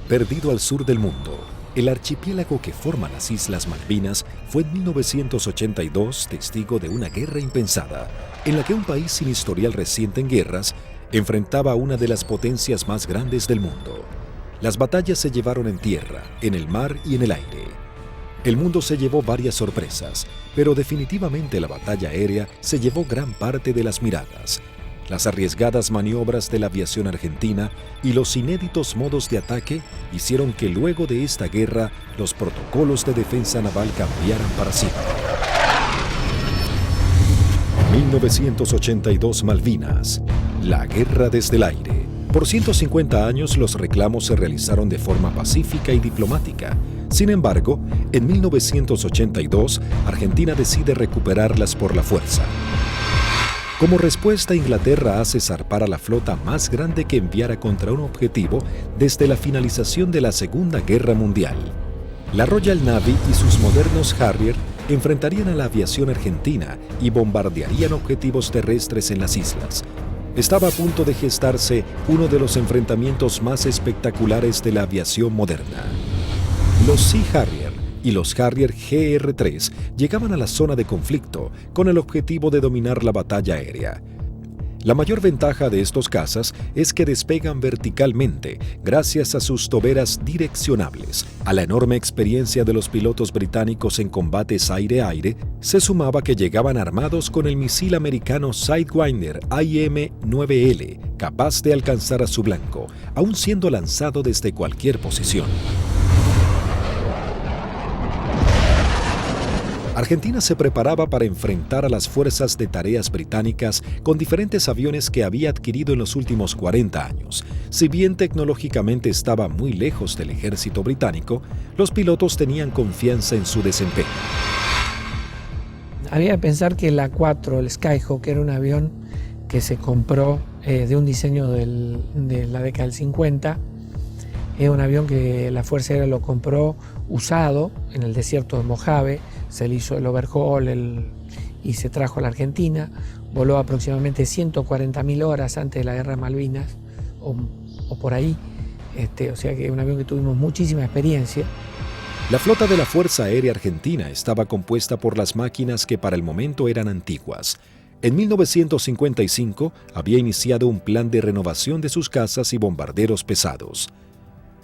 Perdido al sur del mundo, el archipiélago que forma las Islas Malvinas fue en 1982 testigo de una guerra impensada, en la que un país sin historial reciente en guerras enfrentaba a una de las potencias más grandes del mundo. Las batallas se llevaron en tierra, en el mar y en el aire. El mundo se llevó varias sorpresas, pero definitivamente la batalla aérea se llevó gran parte de las miradas. Las arriesgadas maniobras de la aviación argentina y los inéditos modos de ataque hicieron que luego de esta guerra los protocolos de defensa naval cambiaran para siempre. 1982 Malvinas, la guerra desde el aire. Por 150 años los reclamos se realizaron de forma pacífica y diplomática. Sin embargo, en 1982 Argentina decide recuperarlas por la fuerza. Como respuesta, Inglaterra hace zarpar a la flota más grande que enviara contra un objetivo desde la finalización de la Segunda Guerra Mundial. La Royal Navy y sus modernos Harrier enfrentarían a la aviación argentina y bombardearían objetivos terrestres en las islas. Estaba a punto de gestarse uno de los enfrentamientos más espectaculares de la aviación moderna. Los Sea Harrier y los Harrier GR-3 llegaban a la zona de conflicto con el objetivo de dominar la batalla aérea. La mayor ventaja de estos cazas es que despegan verticalmente gracias a sus toberas direccionables. A la enorme experiencia de los pilotos británicos en combates aire-aire, se sumaba que llegaban armados con el misil americano Sidewinder IM-9L, capaz de alcanzar a su blanco, aun siendo lanzado desde cualquier posición. Argentina se preparaba para enfrentar a las fuerzas de tareas británicas con diferentes aviones que había adquirido en los últimos 40 años. Si bien tecnológicamente estaba muy lejos del ejército británico, los pilotos tenían confianza en su desempeño. Había que pensar que el A4, el Skyhawk, era un avión que se compró de un diseño de la década del 50. Es un avión que la Fuerza Aérea lo compró usado en el desierto de Mojave, se le hizo el overhaul y se trajo a la Argentina, voló aproximadamente 140.000 horas antes de la Guerra de Malvinas, o por ahí, o sea que es un avión que tuvimos muchísima experiencia. La flota de la Fuerza Aérea Argentina estaba compuesta por las máquinas que para el momento eran antiguas. En 1955 había iniciado un plan de renovación de sus cazas y bombarderos pesados.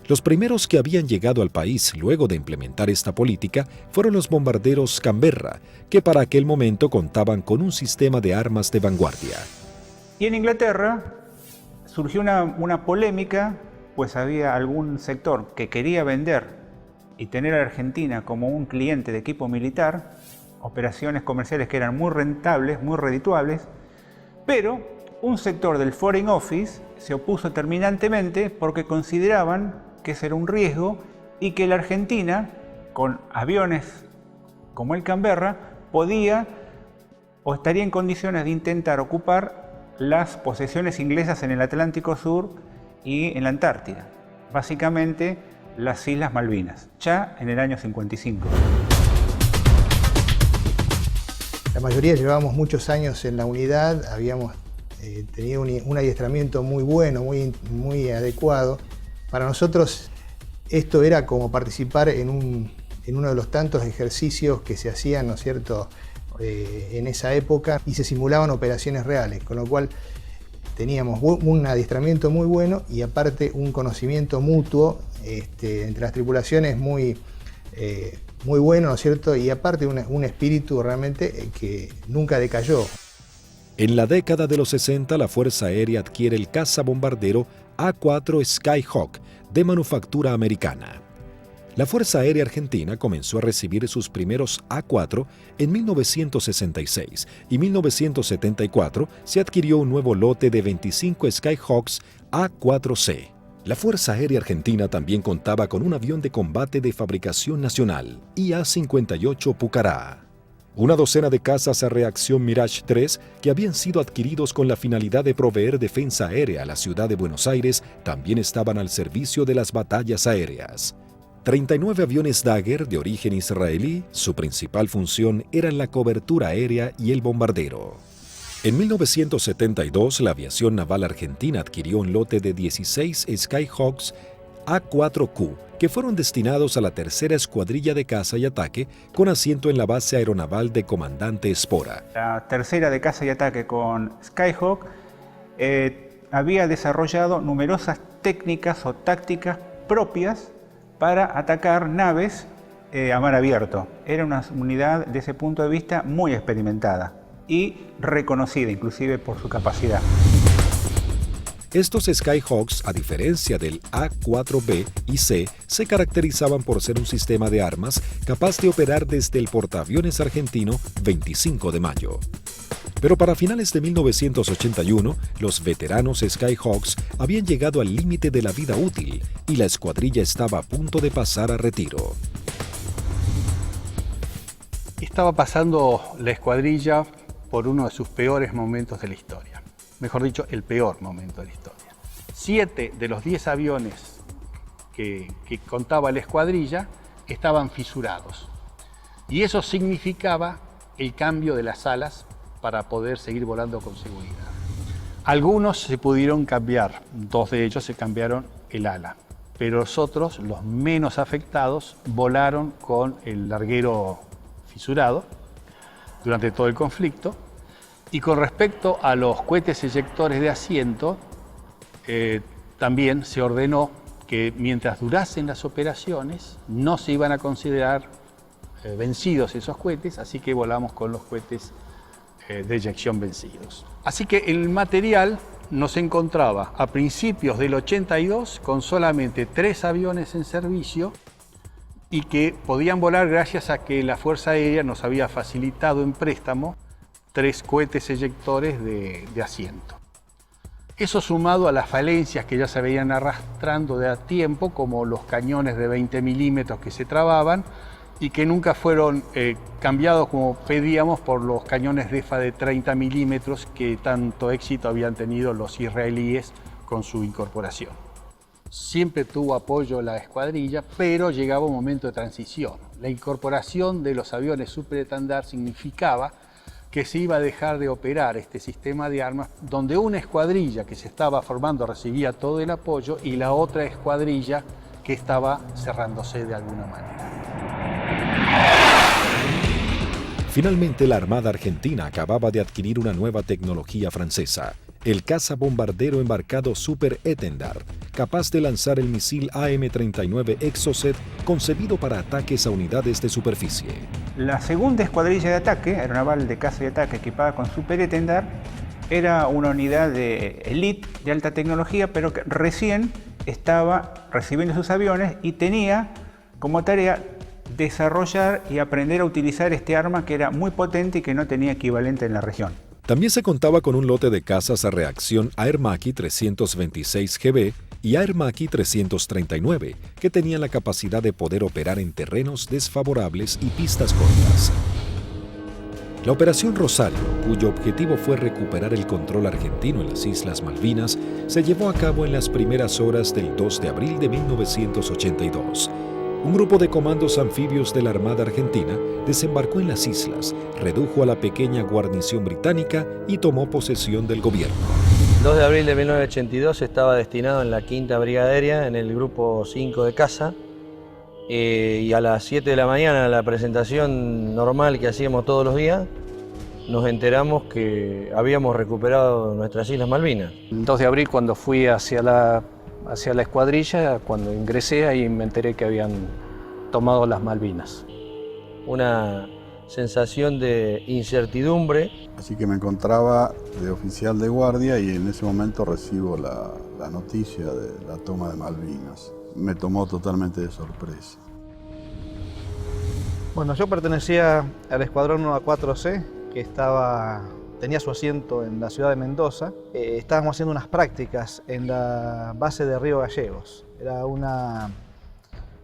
Los primeros que habían llegado al país luego de implementar esta política fueron los bombarderos Canberra, que para aquel momento contaban con un sistema de armas de vanguardia. Y en Inglaterra surgió una polémica, pues había algún sector que quería vender y tener a Argentina como un cliente de equipo militar, operaciones comerciales que eran muy rentables, muy redituables, pero un sector del Foreign Office se opuso terminantemente porque consideraban que ese era un riesgo y que la Argentina, con aviones como el Canberra, podía o estaría en condiciones de intentar ocupar las posesiones inglesas en el Atlántico Sur y en la Antártida, básicamente las Islas Malvinas, ya en el año 55. La mayoría llevábamos muchos años en la unidad, habíamos tenido un adiestramiento muy bueno, muy adecuado. Para nosotros esto era como participar en uno de los tantos ejercicios que se hacían, ¿no es cierto?, en esa época, y se simulaban operaciones reales, con lo cual teníamos un adiestramiento muy bueno y aparte un conocimiento mutuo entre las tripulaciones muy bueno, ¿no es cierto?, y aparte un espíritu realmente que nunca decayó. En la década de los 60, la Fuerza Aérea adquiere el cazabombardero A4 Skyhawk de manufactura americana. La Fuerza Aérea Argentina comenzó a recibir sus primeros A4 en 1966 y en 1974 se adquirió un nuevo lote de 25 Skyhawks A4C. La Fuerza Aérea Argentina también contaba con un avión de combate de fabricación nacional, IA-58 Pucará. Una docena de cazas a reacción Mirage 3 que habían sido adquiridos con la finalidad de proveer defensa aérea a la ciudad de Buenos Aires también estaban al servicio de las batallas aéreas. 39 aviones Dagger de origen israelí, su principal función era la cobertura aérea y el bombardero. En 1972, la aviación naval argentina adquirió un lote de 16 Skyhawks A4Q, que fueron destinados a la tercera escuadrilla de caza y ataque con asiento en la base aeronaval de Comandante Espora. La tercera de caza y ataque con Skyhawk había desarrollado numerosas técnicas o tácticas propias para atacar naves a mar abierto. Era una unidad desde ese punto de vista muy experimentada y reconocida inclusive por su capacidad. Estos Skyhawks, a diferencia del A4B y C, se caracterizaban por ser un sistema de armas capaz de operar desde el portaaviones argentino 25 de mayo. Pero para finales de 1981, los veteranos Skyhawks habían llegado al límite de la vida útil y la escuadrilla estaba a punto de pasar a retiro. Estaba pasando la escuadrilla por uno de sus peores momentos de la historia. Mejor dicho, el peor momento de la historia. 7 de los 10 aviones que contaba la escuadrilla estaban fisurados. Y eso significaba el cambio de las alas para poder seguir volando con seguridad. Algunos se pudieron cambiar, 2 de ellos se cambiaron el ala, pero los otros, los menos afectados, volaron con el larguero fisurado durante todo el conflicto. Y con respecto a los cohetes eyectores de asiento, también se ordenó que mientras durasen las operaciones no se iban a considerar vencidos esos cohetes, así que volamos con los cohetes de eyección vencidos. Así que el material nos encontraba a principios del 82 con solamente 3 aviones en servicio y que podían volar gracias a que la Fuerza Aérea nos había facilitado en préstamo 3 cohetes eyectores de asiento. Eso sumado a las falencias que ya se veían arrastrando de a tiempo, como los cañones de 20 milímetros que se trababan y que nunca fueron cambiados como pedíamos por los cañones DEFA de 30 milímetros que tanto éxito habían tenido los israelíes con su incorporación. Siempre tuvo apoyo la escuadrilla, pero llegaba un momento de transición. La incorporación de los aviones superestandar significaba que se iba a dejar de operar este sistema de armas donde una escuadrilla que se estaba formando recibía todo el apoyo y la otra escuadrilla que estaba cerrándose de alguna manera. Finalmente, la Armada Argentina acababa de adquirir una nueva tecnología francesa, el caza bombardero embarcado Super Étendard, capaz de lanzar el misil AM-39 Exocet concebido para ataques a unidades de superficie. La segunda escuadrilla de ataque, aeronaval de caza y ataque equipada con Super Étendard, era una unidad de élite de alta tecnología, pero que recién estaba recibiendo sus aviones y tenía como tarea desarrollar y aprender a utilizar este arma que era muy potente y que no tenía equivalente en la región. También se contaba con un lote de cazas a reacción Air Macchi 326 GB y Air Macchi 339, que tenían la capacidad de poder operar en terrenos desfavorables y pistas cortas. La Operación Rosario, cuyo objetivo fue recuperar el control argentino en las Islas Malvinas, se llevó a cabo en las primeras horas del 2 de abril de 1982. Un grupo de comandos anfibios de la Armada Argentina desembarcó en las islas, redujo a la pequeña guarnición británica y tomó posesión del gobierno. El 2 de abril de 1982 estaba destinado en la 5ª Brigada Aérea, en el grupo 5 de caza, y a las 7 de la mañana, la presentación normal que hacíamos todos los días, nos enteramos que habíamos recuperado nuestras Islas Malvinas. El 2 de abril, cuando fui hacia la escuadrilla, cuando ingresé, ahí me enteré que habían tomado las Malvinas. Una sensación de incertidumbre. Así que me encontraba de oficial de guardia y en ese momento recibo la noticia de la toma de Malvinas. Me tomó totalmente de sorpresa. Bueno, yo pertenecía al escuadrón 1A4C, que tenía su asiento en la ciudad de Mendoza. Estábamos haciendo unas prácticas en la base de Río Gallegos. Era una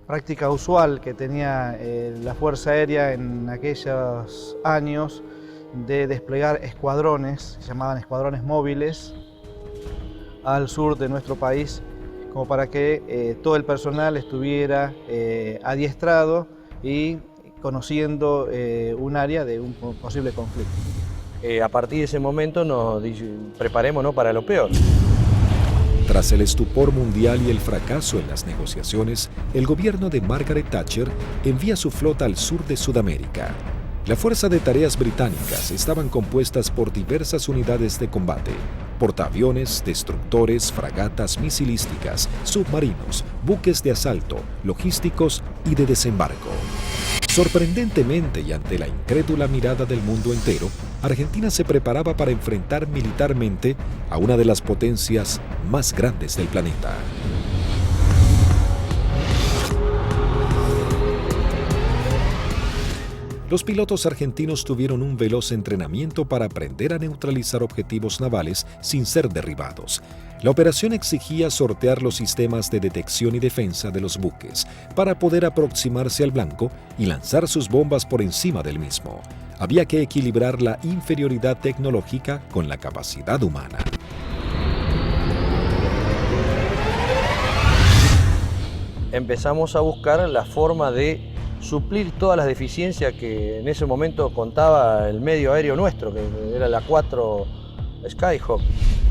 práctica usual que tenía la Fuerza Aérea en aquellos años de desplegar escuadrones, se llamaban escuadrones móviles, al sur de nuestro país, como para que todo el personal estuviera adiestrado y conociendo un área de un posible conflicto. A partir de ese momento nos preparemos, ¿no?, para lo peor. Tras el estupor mundial y el fracaso en las negociaciones, el gobierno de Margaret Thatcher envía su flota al sur de Sudamérica. La Fuerza de Tareas Británicas estaban compuestas por diversas unidades de combate, portaaviones, destructores, fragatas misilísticas, submarinos, buques de asalto, logísticos y de desembarco. Sorprendentemente y ante la incrédula mirada del mundo entero, Argentina se preparaba para enfrentar militarmente a una de las potencias más grandes del planeta. Los pilotos argentinos tuvieron un veloz entrenamiento para aprender a neutralizar objetivos navales sin ser derribados. La operación exigía sortear los sistemas de detección y defensa de los buques para poder aproximarse al blanco y lanzar sus bombas por encima del mismo. Había que equilibrar la inferioridad tecnológica con la capacidad humana. Empezamos a buscar la forma de suplir todas las deficiencias que en ese momento contaba el medio aéreo nuestro, que era la 4 Skyhawk.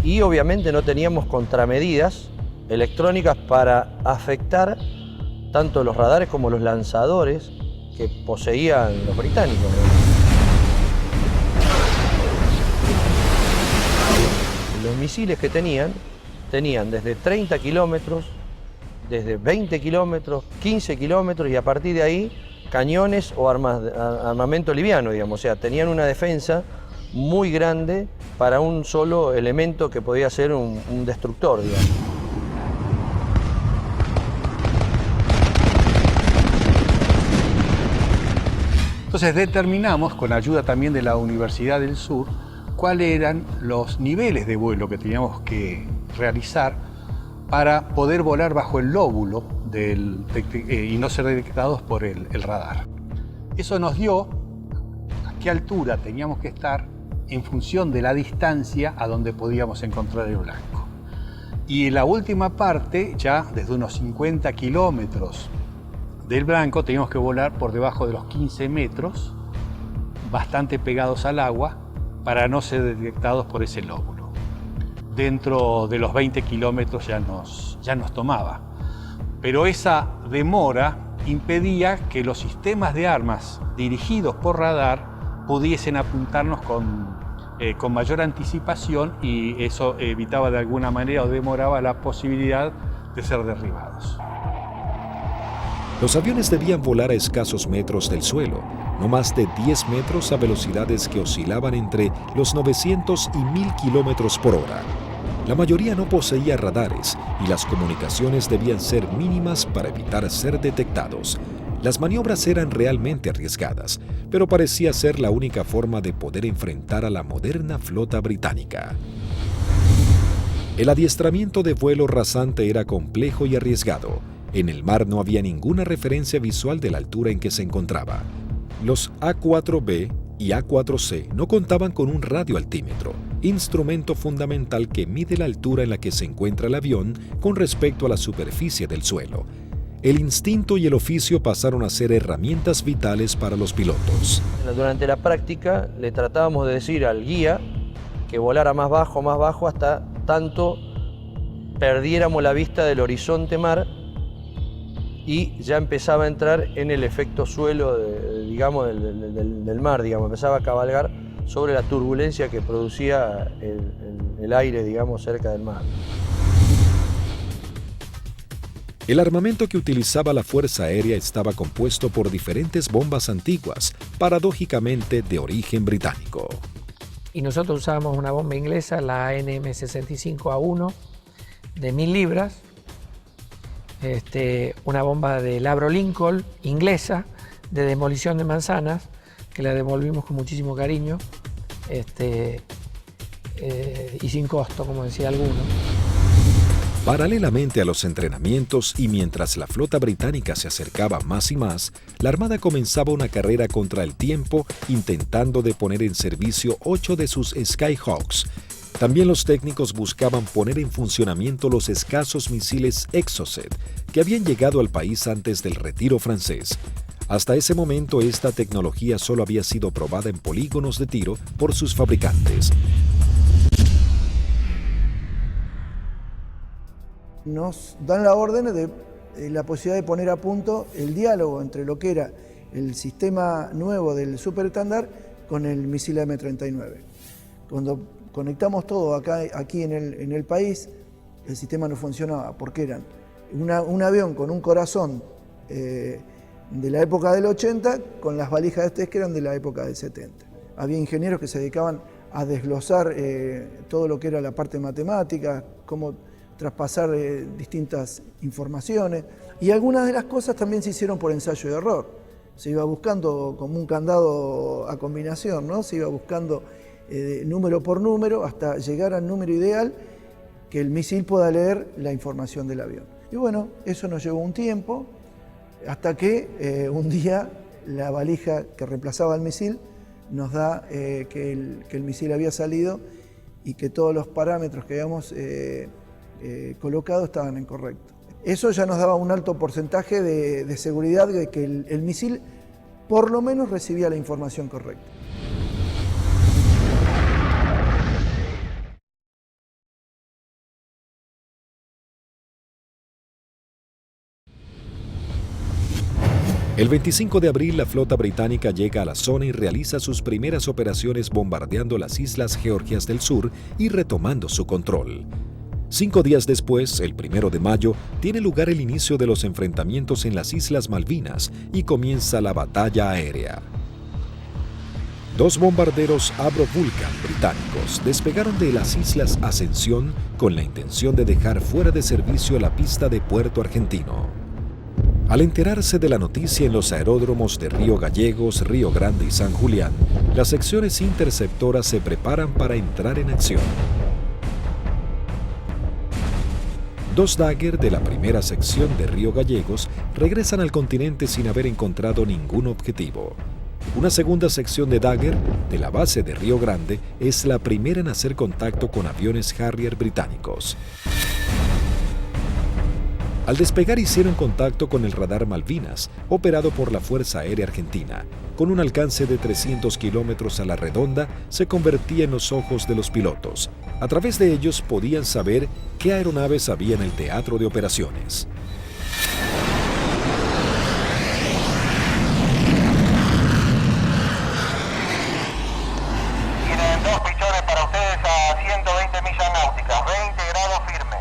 Y obviamente no teníamos contramedidas electrónicas para afectar tanto los radares como los lanzadores que poseían los británicos. Los misiles que tenían desde 30 kilómetros, desde 20 kilómetros, 15 kilómetros y a partir de ahí cañones o armamento liviano, digamos. O sea, tenían una defensa muy grande para un solo elemento que podía ser un destructor, digamos. Entonces determinamos, con ayuda también de la Universidad del Sur, cuáles eran los niveles de vuelo que teníamos que realizar para poder volar bajo el lóbulo y no ser detectados por el radar. Eso nos dio a qué altura teníamos que estar en función de la distancia a donde podíamos encontrar el blanco. Y en la última parte, ya desde unos 50 kilómetros del blanco, teníamos que volar por debajo de los 15 metros, bastante pegados al agua, para no ser detectados por ese lóbulo. Dentro de los 20 kilómetros ya nos tomaba. Pero esa demora impedía que los sistemas de armas dirigidos por radar pudiesen apuntarnos con mayor anticipación y eso evitaba de alguna manera o demoraba la posibilidad de ser derribados. Los aviones debían volar a escasos metros del suelo, no más de 10 metros a velocidades que oscilaban entre los 900 y 1000 kilómetros por hora. La mayoría no poseía radares y las comunicaciones debían ser mínimas para evitar ser detectados. Las maniobras eran realmente arriesgadas, pero parecía ser la única forma de poder enfrentar a la moderna flota británica. El adiestramiento de vuelo rasante era complejo y arriesgado. En el mar no había ninguna referencia visual de la altura en que se encontraba. Los A4B y A4C no contaban con un radioaltímetro, instrumento fundamental que mide la altura en la que se encuentra el avión con respecto a la superficie del suelo. El instinto y el oficio pasaron a ser herramientas vitales para los pilotos. Durante la práctica le tratábamos de decir al guía que volara más bajo, hasta tanto perdiéramos la vista del horizonte mar y ya empezaba a entrar en el efecto suelo del mar, digamos, empezaba a cabalgar sobre la turbulencia que producía el aire, digamos, cerca del mar. El armamento que utilizaba la Fuerza Aérea estaba compuesto por diferentes bombas antiguas, paradójicamente de origen británico. Y nosotros usábamos una bomba inglesa, la NM65A1, de 1000 libras, una bomba del Avro Lincoln, inglesa, de demolición de manzanas, que la devolvimos con muchísimo cariño, y sin costo, como decía alguno. Paralelamente a los entrenamientos y mientras la flota británica se acercaba más y más, la Armada comenzaba una carrera contra el tiempo intentando de poner en servicio 8 de sus Skyhawks. También los técnicos buscaban poner en funcionamiento los escasos misiles Exocet que habían llegado al país antes del retiro francés. Hasta ese momento esta tecnología solo había sido probada en polígonos de tiro por sus fabricantes. nos dan la orden de la posibilidad de poner a punto el diálogo entre lo que era el sistema nuevo del superestándar con el misil M39. Cuando conectamos todo aquí en el país, el sistema no funcionaba porque eran un avión con un corazón de la época del 80 con las valijas de test que eran de la época del 70. Había ingenieros que se dedicaban a desglosar todo lo que era la parte matemática, cómo traspasar distintas informaciones, y algunas de las cosas también se hicieron por ensayo y error. Se iba buscando como un candado a combinación, ¿no? Se iba buscando número por número hasta llegar al número ideal que el misil pueda leer la información del avión. Y bueno, eso nos llevó un tiempo, hasta que un día la valija que reemplazaba al misil nos da que el misil había salido y que todos los parámetros que habíamos colocado estaban incorrectos. Eso ya nos daba un alto porcentaje de seguridad de que el misil por lo menos recibía la información correcta. El 25 de abril, la flota británica llega a la zona y realiza sus primeras operaciones bombardeando las islas Georgias del Sur y retomando su control. 5 días después, el 1 de mayo, tiene lugar el inicio de los enfrentamientos en las Islas Malvinas y comienza la batalla aérea. 2 bombarderos Avro Vulcan británicos despegaron de las Islas Ascensión con la intención de dejar fuera de servicio la pista de Puerto Argentino. Al enterarse de la noticia en los aeródromos de Río Gallegos, Río Grande y San Julián, las secciones interceptoras se preparan para entrar en acción. 2 Dagger de la primera sección de Río Gallegos regresan al continente sin haber encontrado ningún objetivo. Una segunda sección de Dagger de la base de Río Grande es la primera en hacer contacto con aviones Harrier británicos. Al despegar hicieron contacto con el radar Malvinas, operado por la Fuerza Aérea Argentina. Con un alcance de 300 kilómetros a la redonda, se convertía en los ojos de los pilotos. A través de ellos podían saber qué aeronaves había en el teatro de operaciones. Tienen 2 pichones para ustedes a 120 millas náuticas, 20 grados firme.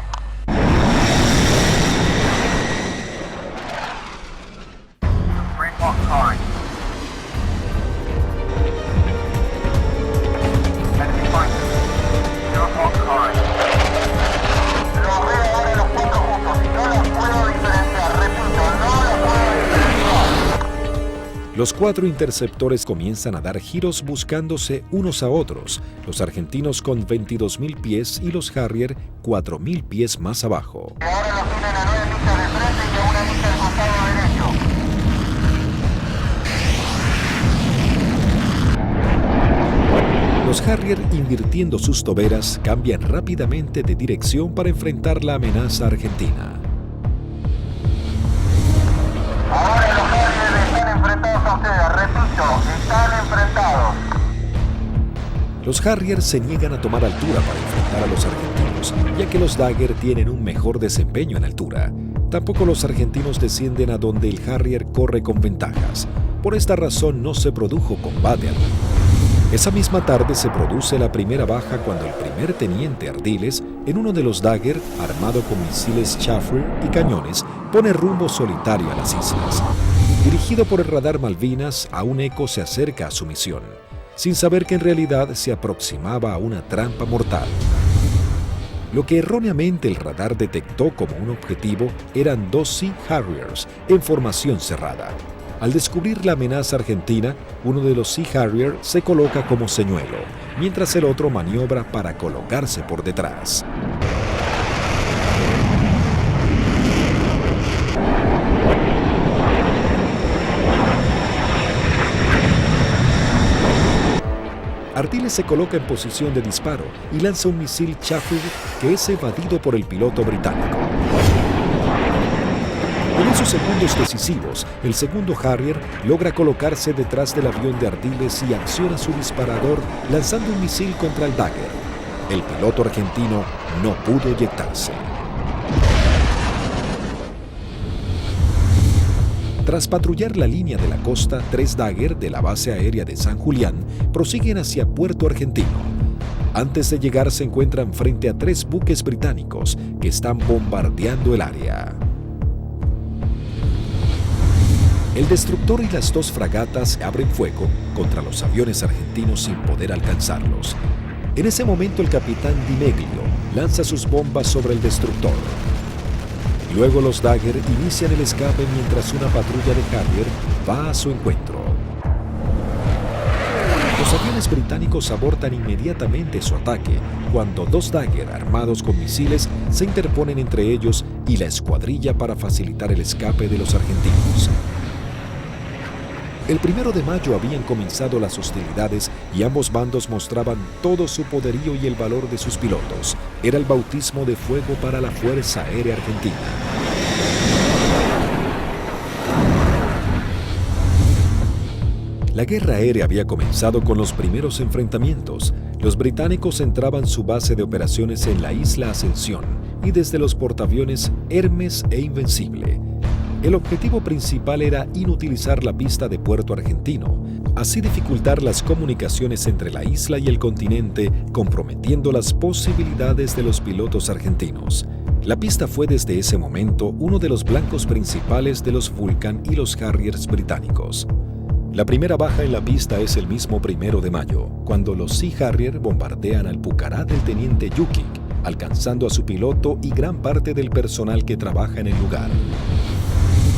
Los 4 interceptores comienzan a dar giros buscándose unos a otros, los argentinos con 22.000 pies y los Harrier 4.000 pies más abajo. Ahora los tienen a 9 millas de frente y a 1 milla al costado derecho. Los Harrier, invirtiendo sus toberas, cambian rápidamente de dirección para enfrentar la amenaza argentina. Ahora los Harrier están enfrentados a ustedes, repito, están enfrentados. Los Harrier se niegan a tomar altura para enfrentar a los argentinos, ya que los Dagger tienen un mejor desempeño en altura. Tampoco los argentinos descienden a donde el Harrier corre con ventajas. Por esta razón no se produjo combate alguno. Esa misma tarde se produce la primera baja cuando el primer teniente Ardiles, en uno de los Dagger, armado con misiles Chaffir y cañones, pone rumbo solitario a las islas. Dirigido por el radar Malvinas, a un eco se acerca a su misión, sin saber que en realidad se aproximaba a una trampa mortal. Lo que erróneamente el radar detectó como un objetivo eran 2 Sea Harriers en formación cerrada. Al descubrir la amenaza argentina, uno de los Sea Harrier se coloca como señuelo, mientras el otro maniobra para colocarse por detrás. Ardiles se coloca en posición de disparo y lanza un misil Chaffir que es evadido por el piloto británico. En esos segundos decisivos, el segundo Harrier logra colocarse detrás del avión de Ardiles y acciona su disparador lanzando un misil contra el Dagger. El piloto argentino no pudo eyectarse. Tras patrullar la línea de la costa, 3 Dagger de la base aérea de San Julián prosiguen hacia Puerto Argentino. Antes de llegar se encuentran frente a 3 buques británicos que están bombardeando el área. El destructor y las 2 fragatas abren fuego contra los aviones argentinos sin poder alcanzarlos. En ese momento el capitán Di Meglio lanza sus bombas sobre el destructor. Luego los Dagger inician el escape mientras una patrulla de Harrier va a su encuentro. Los aviones británicos abortan inmediatamente su ataque cuando 2 Dagger armados con misiles se interponen entre ellos y la escuadrilla para facilitar el escape de los argentinos. El 1 de mayo habían comenzado las hostilidades y ambos bandos mostraban todo su poderío y el valor de sus pilotos. Era el bautismo de fuego para la Fuerza Aérea Argentina. La guerra aérea había comenzado con los primeros enfrentamientos. Los británicos entraban su base de operaciones en la isla Ascensión y desde los portaaviones Hermes e Invencible. El objetivo principal era inutilizar la pista de Puerto Argentino, así dificultar las comunicaciones entre la isla y el continente, comprometiendo las posibilidades de los pilotos argentinos. La pista fue desde ese momento uno de los blancos principales de los Vulcan y los Harriers británicos. La primera baja en la pista es el mismo 1 de mayo, cuando los Sea Harrier bombardean al Pucará del teniente Yukik, alcanzando a su piloto y gran parte del personal que trabaja en el lugar.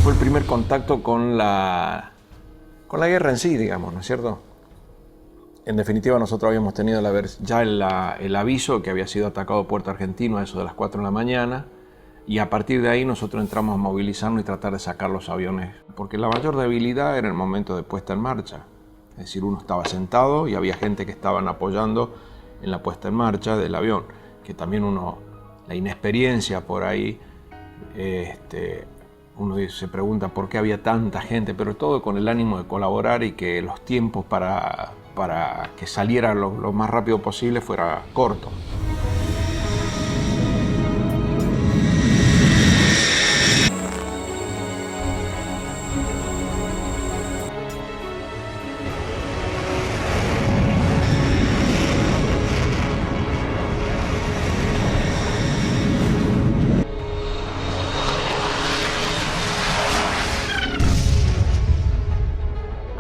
Fue el primer contacto con la guerra en sí, digamos, ¿no es cierto? En definitiva, nosotros habíamos tenido ya el aviso que había sido atacado Puerto Argentino a eso de las 4 de la mañana, y a partir de ahí nosotros entramos a movilizarnos y tratar de sacar los aviones, porque la mayor debilidad era el momento de puesta en marcha. Es decir, uno estaba sentado y había gente que estaban apoyando en la puesta en marcha del avión, que también la inexperiencia por ahí, uno se pregunta por qué había tanta gente, pero todo con el ánimo de colaborar y que los tiempos para que saliera lo más rápido posible fuera corto.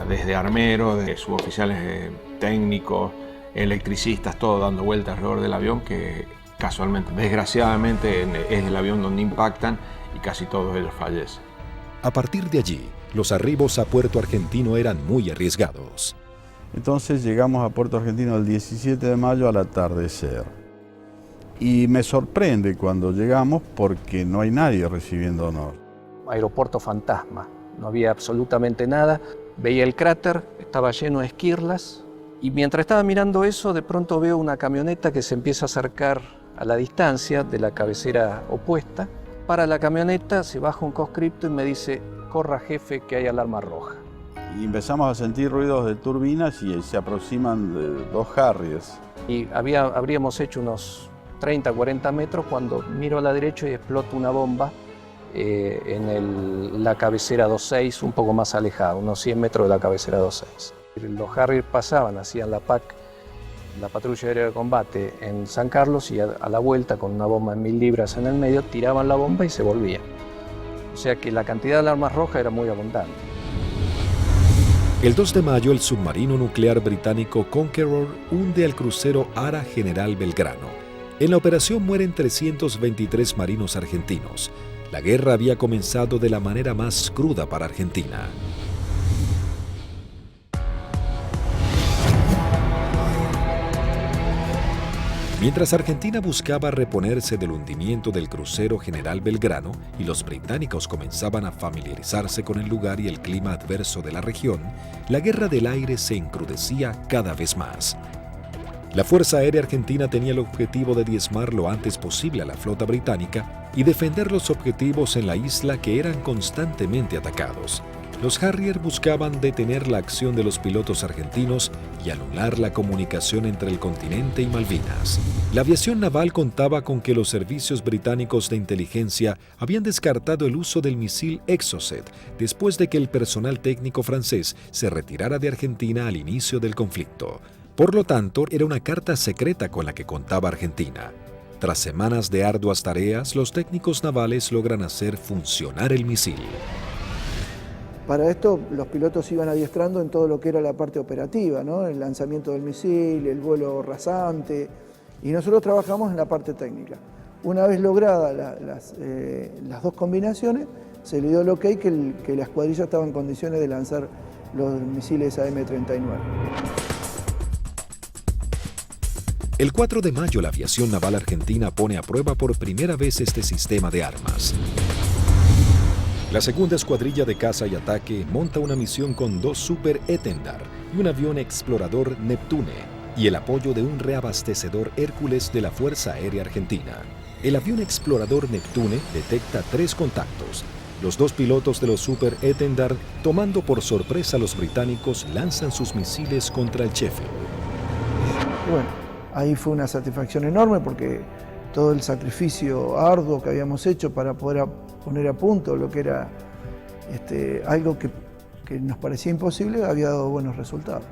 Desde armeros, de suboficiales técnicos, electricistas, todo dando vueltas alrededor del avión, que casualmente, desgraciadamente, es el avión donde impactan y casi todos ellos fallecen. A partir de allí, los arribos a Puerto Argentino eran muy arriesgados. Entonces llegamos a Puerto Argentino el 17 de mayo al atardecer. Y me sorprende cuando llegamos porque no hay nadie recibiendo honor. Aeropuerto fantasma, no había absolutamente nada. Veía el cráter, estaba lleno de esquirlas, y mientras estaba mirando eso, de pronto veo una camioneta que se empieza a acercar a la distancia de la cabecera opuesta. Para la camioneta, se baja un conscripto y me dice: corra jefe, que hay alarma roja. Y empezamos a sentir ruidos de turbinas y se aproximan 2 Harriers. Y habríamos hecho unos 30, 40 metros cuando miro a la derecha y explota una bomba en la cabecera 26, un poco más alejada, unos 100 metros de la cabecera 26. Los Harrier pasaban, hacían la PAC, la patrulla aérea de combate en San Carlos, y a la vuelta con una bomba en 1000 libras en el medio, tiraban la bomba y se volvían. O sea que la cantidad de alarmas rojas era muy abundante. El 2 de mayo, el submarino nuclear británico Conqueror hunde al crucero Ara General Belgrano. En la operación mueren 323 marinos argentinos. La guerra había comenzado de la manera más cruda para Argentina. Mientras Argentina buscaba reponerse del hundimiento del crucero General Belgrano y los británicos comenzaban a familiarizarse con el lugar y el clima adverso de la región, la guerra del aire se encrudecía cada vez más. La Fuerza Aérea Argentina tenía el objetivo de diezmar lo antes posible a la flota británica y defender los objetivos en la isla que eran constantemente atacados. Los Harrier buscaban detener la acción de los pilotos argentinos y anular la comunicación entre el continente y Malvinas. La aviación naval contaba con que los servicios británicos de inteligencia habían descartado el uso del misil Exocet después de que el personal técnico francés se retirara de Argentina al inicio del conflicto. Por lo tanto, era una carta secreta con la que contaba Argentina. Tras semanas de arduas tareas, los técnicos navales logran hacer funcionar el misil. Para esto, los pilotos iban adiestrando en todo lo que era la parte operativa, ¿no? El lanzamiento del misil, el vuelo rasante, y nosotros trabajamos en la parte técnica. Una vez logradas las dos combinaciones, se le dio el ok que la escuadrilla estaba en condiciones de lanzar los misiles AM-39. El 4 de mayo, la aviación naval argentina pone a prueba por primera vez este sistema de armas. La segunda escuadrilla de caza y ataque monta una misión con 2 Super Etendard y un avión explorador Neptune y el apoyo de un reabastecedor Hércules de la Fuerza Aérea Argentina. El avión explorador Neptune detecta 3 contactos. Los 2 pilotos de los Super Etendard, tomando por sorpresa a los británicos, lanzan sus misiles contra el Sheffield. Bueno, ahí fue una satisfacción enorme porque todo el sacrificio arduo que habíamos hecho para poder poner a punto lo que era algo que nos parecía imposible, había dado buenos resultados.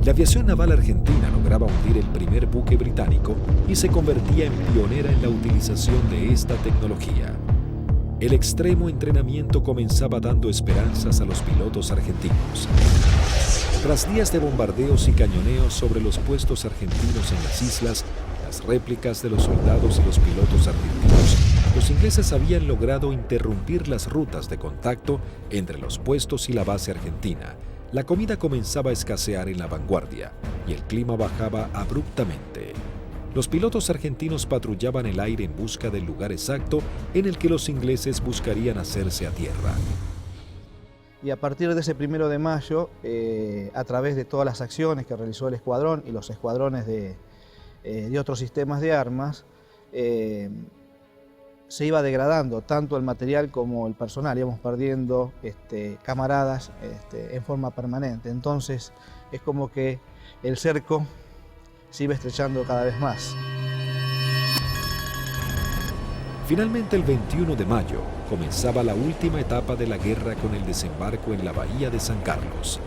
La aviación naval argentina lograba hundir el primer buque británico y se convertía en pionera en la utilización de esta tecnología. El extremo entrenamiento comenzaba dando esperanzas a los pilotos argentinos. Tras días de bombardeos y cañoneos sobre los puestos argentinos en las islas, las réplicas de los soldados y los pilotos argentinos, los ingleses habían logrado interrumpir las rutas de contacto entre los puestos y la base argentina. La comida comenzaba a escasear en la vanguardia y el clima bajaba abruptamente. Los pilotos argentinos patrullaban el aire en busca del lugar exacto en el que los ingleses buscarían hacerse a tierra. Y a partir de ese 1 de mayo, a través de todas las acciones que realizó el escuadrón y los escuadrones de otros sistemas de armas, se iba degradando tanto el material como el personal, íbamos perdiendo camaradas en forma permanente. Entonces es como que el cerco se iba estrechando cada vez más. Finalmente, el 21 de mayo, comenzaba la última etapa de la guerra con el desembarco en la bahía de San Carlos.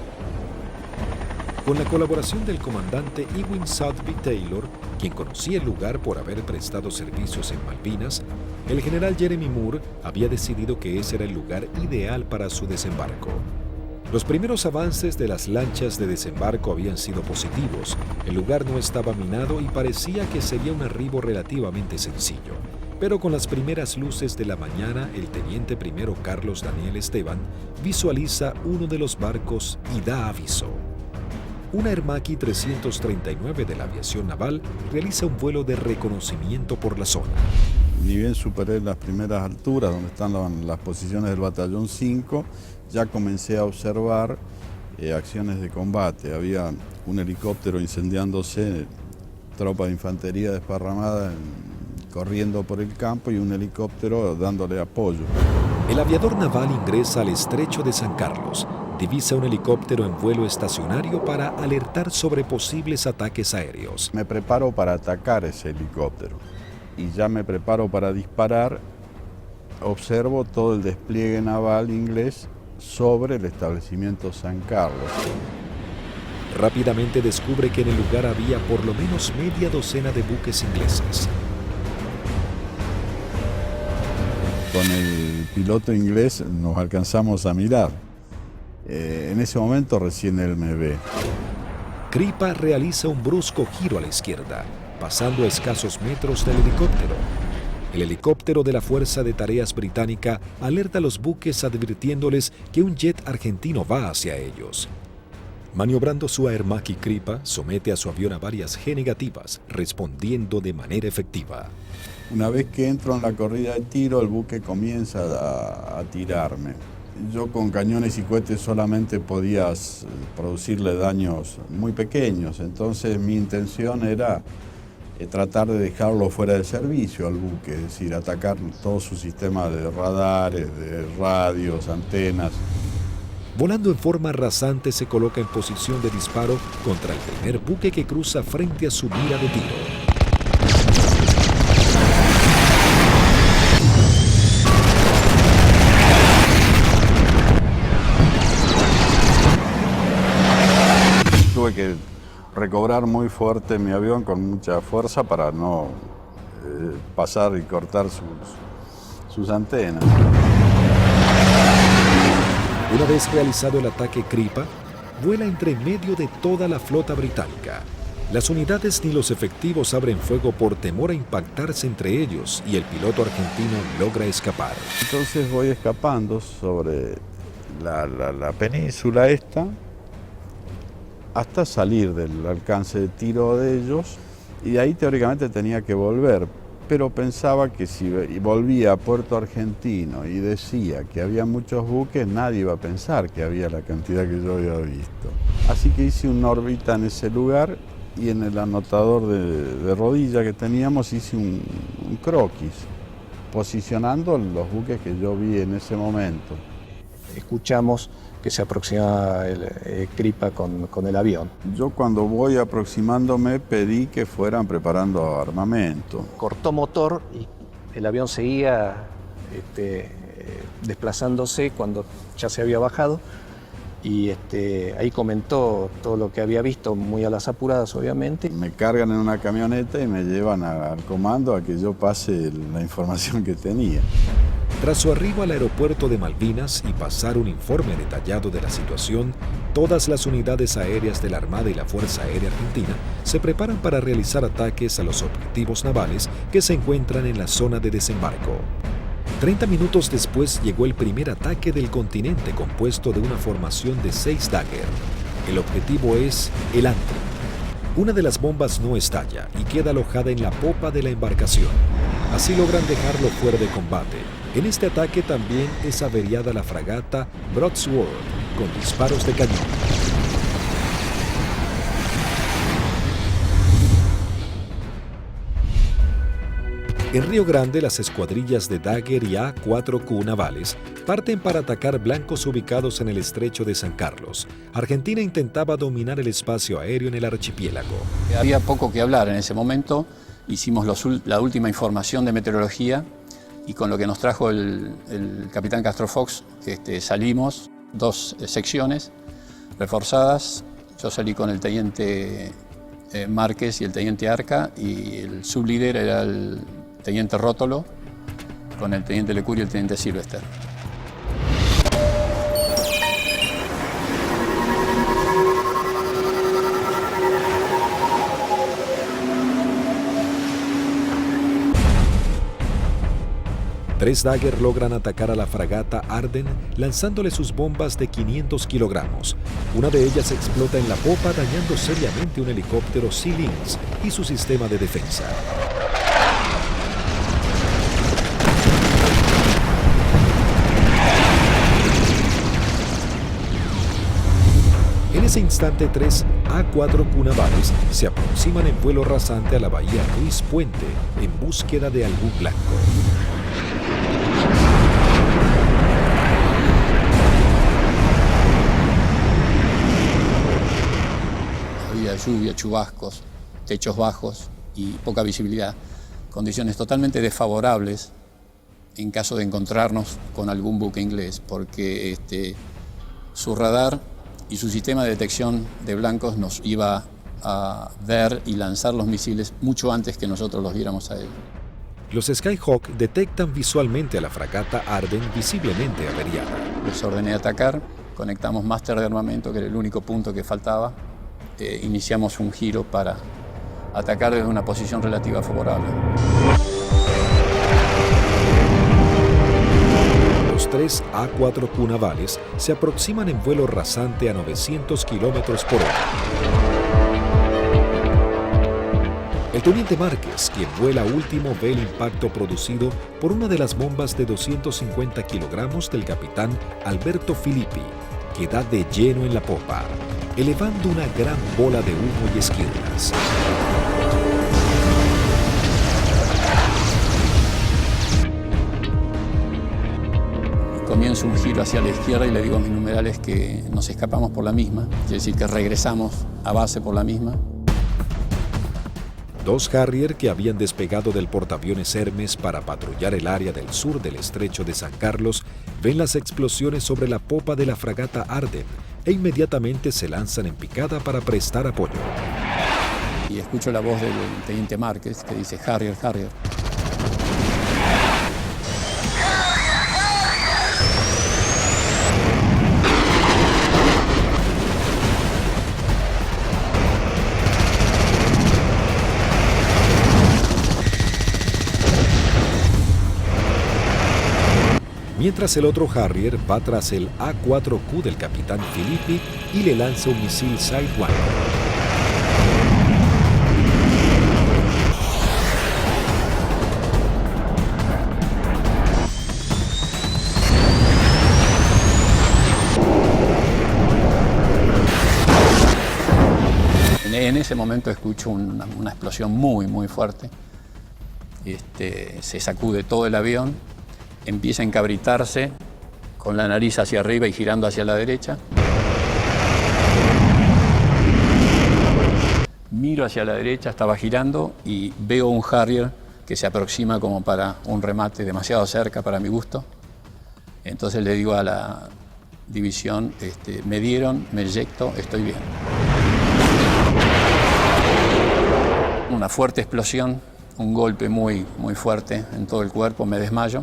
Con la colaboración del comandante Ewing Southby Taylor, quien conocía el lugar por haber prestado servicios en Malvinas, el general Jeremy Moore había decidido que ese era el lugar ideal para su desembarco. Los primeros avances de las lanchas de desembarco habían sido positivos, el lugar no estaba minado y parecía que sería un arribo relativamente sencillo. Pero con las primeras luces de la mañana, el teniente primero Carlos Daniel Esteban visualiza uno de los barcos y da aviso. Una Hermaki 339 de la aviación naval realiza un vuelo de reconocimiento por la zona. Ni bien superé las primeras alturas, donde están las posiciones del batallón 5, ya comencé a observar acciones de combate. Había un helicóptero incendiándose, tropa de infantería desparramada corriendo por el campo y un helicóptero dándole apoyo. El aviador naval ingresa al estrecho de San Carlos, divisa un helicóptero en vuelo estacionario para alertar sobre posibles ataques aéreos. Me preparo para atacar ese helicóptero y ya me preparo para disparar. Observo todo el despliegue naval inglés sobre el establecimiento San Carlos. Rápidamente descubre que en el lugar había por lo menos media docena de buques ingleses. Con el piloto inglés nos alcanzamos a mirar. En ese momento recién él me ve. Kripa realiza un brusco giro a la izquierda, pasando a escasos metros del helicóptero. El helicóptero de la Fuerza de Tareas Británica alerta a los buques advirtiéndoles que un jet argentino va hacia ellos. Maniobrando su Hermaki, Kripa somete a su avión a varias G negativas, respondiendo de manera efectiva. Una vez que entro en la corrida de tiro, el buque comienza a tirarme. Yo con cañones y cohetes solamente podía producirle daños muy pequeños, entonces mi intención era tratar de dejarlo fuera de servicio al buque, es decir, atacar todo su sistema de radares, de radios, antenas. Volando en forma rasante se coloca en posición de disparo contra el primer buque que cruza frente a su mira de tiro. Tuve que recobrar muy fuerte mi avión con mucha fuerza para no pasar y cortar sus antenas. Una vez realizado el ataque Kripa, vuela entre medio de toda la flota británica. Las unidades ni los efectivos abren fuego por temor a impactarse entre ellos y el piloto argentino logra escapar. Entonces voy escapando sobre la península esta hasta salir del alcance de tiro de ellos y de ahí teóricamente tenía que volver. Pero pensaba que si volvía a Puerto Argentino y decía que había muchos buques, nadie iba a pensar que había la cantidad que yo había visto. Así que hice una órbita en ese lugar y en el anotador de rodilla que teníamos hice un croquis, posicionando los buques que yo vi en ese momento. Escuchamos que se aproximaba el Kripa con el avión. Yo cuando voy aproximándome pedí que fueran preparando armamento. Cortó motor y el avión seguía desplazándose cuando ya se había bajado y ahí comentó todo lo que había visto, muy a las apuradas obviamente. Me cargan en una camioneta y me llevan al comando a que yo pase la información que tenía. Tras su arribo al aeropuerto de Malvinas y pasar un informe detallado de la situación, todas las unidades aéreas de la Armada y la Fuerza Aérea Argentina se preparan para realizar ataques a los objetivos navales que se encuentran en la zona de desembarco. 30 minutos después llegó el primer ataque del continente compuesto de una formación de 6 Dagger. El objetivo es el Antrim. Una de las bombas no estalla y queda alojada en la popa de la embarcación. Así logran dejarlo fuera de combate. En este ataque también es averiada la fragata Broadsword con disparos de cañón. En Río Grande, las escuadrillas de Dagger y A-4Q navales parten para atacar blancos ubicados en el estrecho de San Carlos. Argentina intentaba dominar el espacio aéreo en el archipiélago. Había poco que hablar en ese momento. Hicimos la última información de meteorología y con lo que nos trajo el capitán Castro Fox, salimos 2 secciones reforzadas. Yo salí con el teniente Márquez y el teniente Arca y el sublíder era el teniente Rótolo con el teniente Lecuri y el teniente Silvester. Tres Dagger logran atacar a la fragata Arden lanzándole sus bombas de 500 kilogramos. Una de ellas explota en la popa dañando seriamente un helicóptero Sea Lynx y su sistema de defensa. En ese instante, 3 A-4Q navales se aproximan en vuelo rasante a la bahía Ruiz Puente en búsqueda de algún blanco. Había lluvia, chubascos, techos bajos y poca visibilidad, condiciones totalmente desfavorables en caso de encontrarnos con algún buque inglés, porque su radar y su sistema de detección de blancos nos iba a ver y lanzar los misiles mucho antes que nosotros los viéramos a él. Los Skyhawk detectan visualmente a la fragata Arden visiblemente averiada. Les ordené atacar, conectamos máster de armamento, que era el único punto que faltaba. Iniciamos un giro para atacar desde una posición relativa favorable. Los 3 A-4Q navales se aproximan en vuelo rasante a 900 kilómetros por hora. El teniente Márquez, quien vuela último, ve el impacto producido por una de las bombas de 250 kilogramos del capitán Alberto Filippi, que da de lleno en la popa, elevando una gran bola de humo y esquirlas. comienzo un giro hacia la izquierda y le digo a mis numerales que nos escapamos por la misma, quiere decir que regresamos a base por la misma. Dos Harrier que habían despegado del portaaviones Hermes para patrullar el área del sur del estrecho de San Carlos ven las explosiones sobre la popa de la fragata Arden e inmediatamente se lanzan en picada para prestar apoyo. Y escucho la voz del teniente Márquez que dice Harrier, Harrier. Mientras el otro Harrier va tras el A4Q del capitán Filippi y le lanza un misil Sidewinder. En ese momento escucho una explosión muy fuerte. Se sacude todo el avión, empieza a encabritarse con la nariz hacia arriba y girando hacia la derecha. Miro hacia la derecha, estaba girando y veo un Harrier que se aproxima como para un remate demasiado cerca para mi gusto. Entonces le digo a la división, me dieron, me eyecto, estoy bien. Una fuerte explosión, un golpe muy fuerte en todo el cuerpo, me desmayo.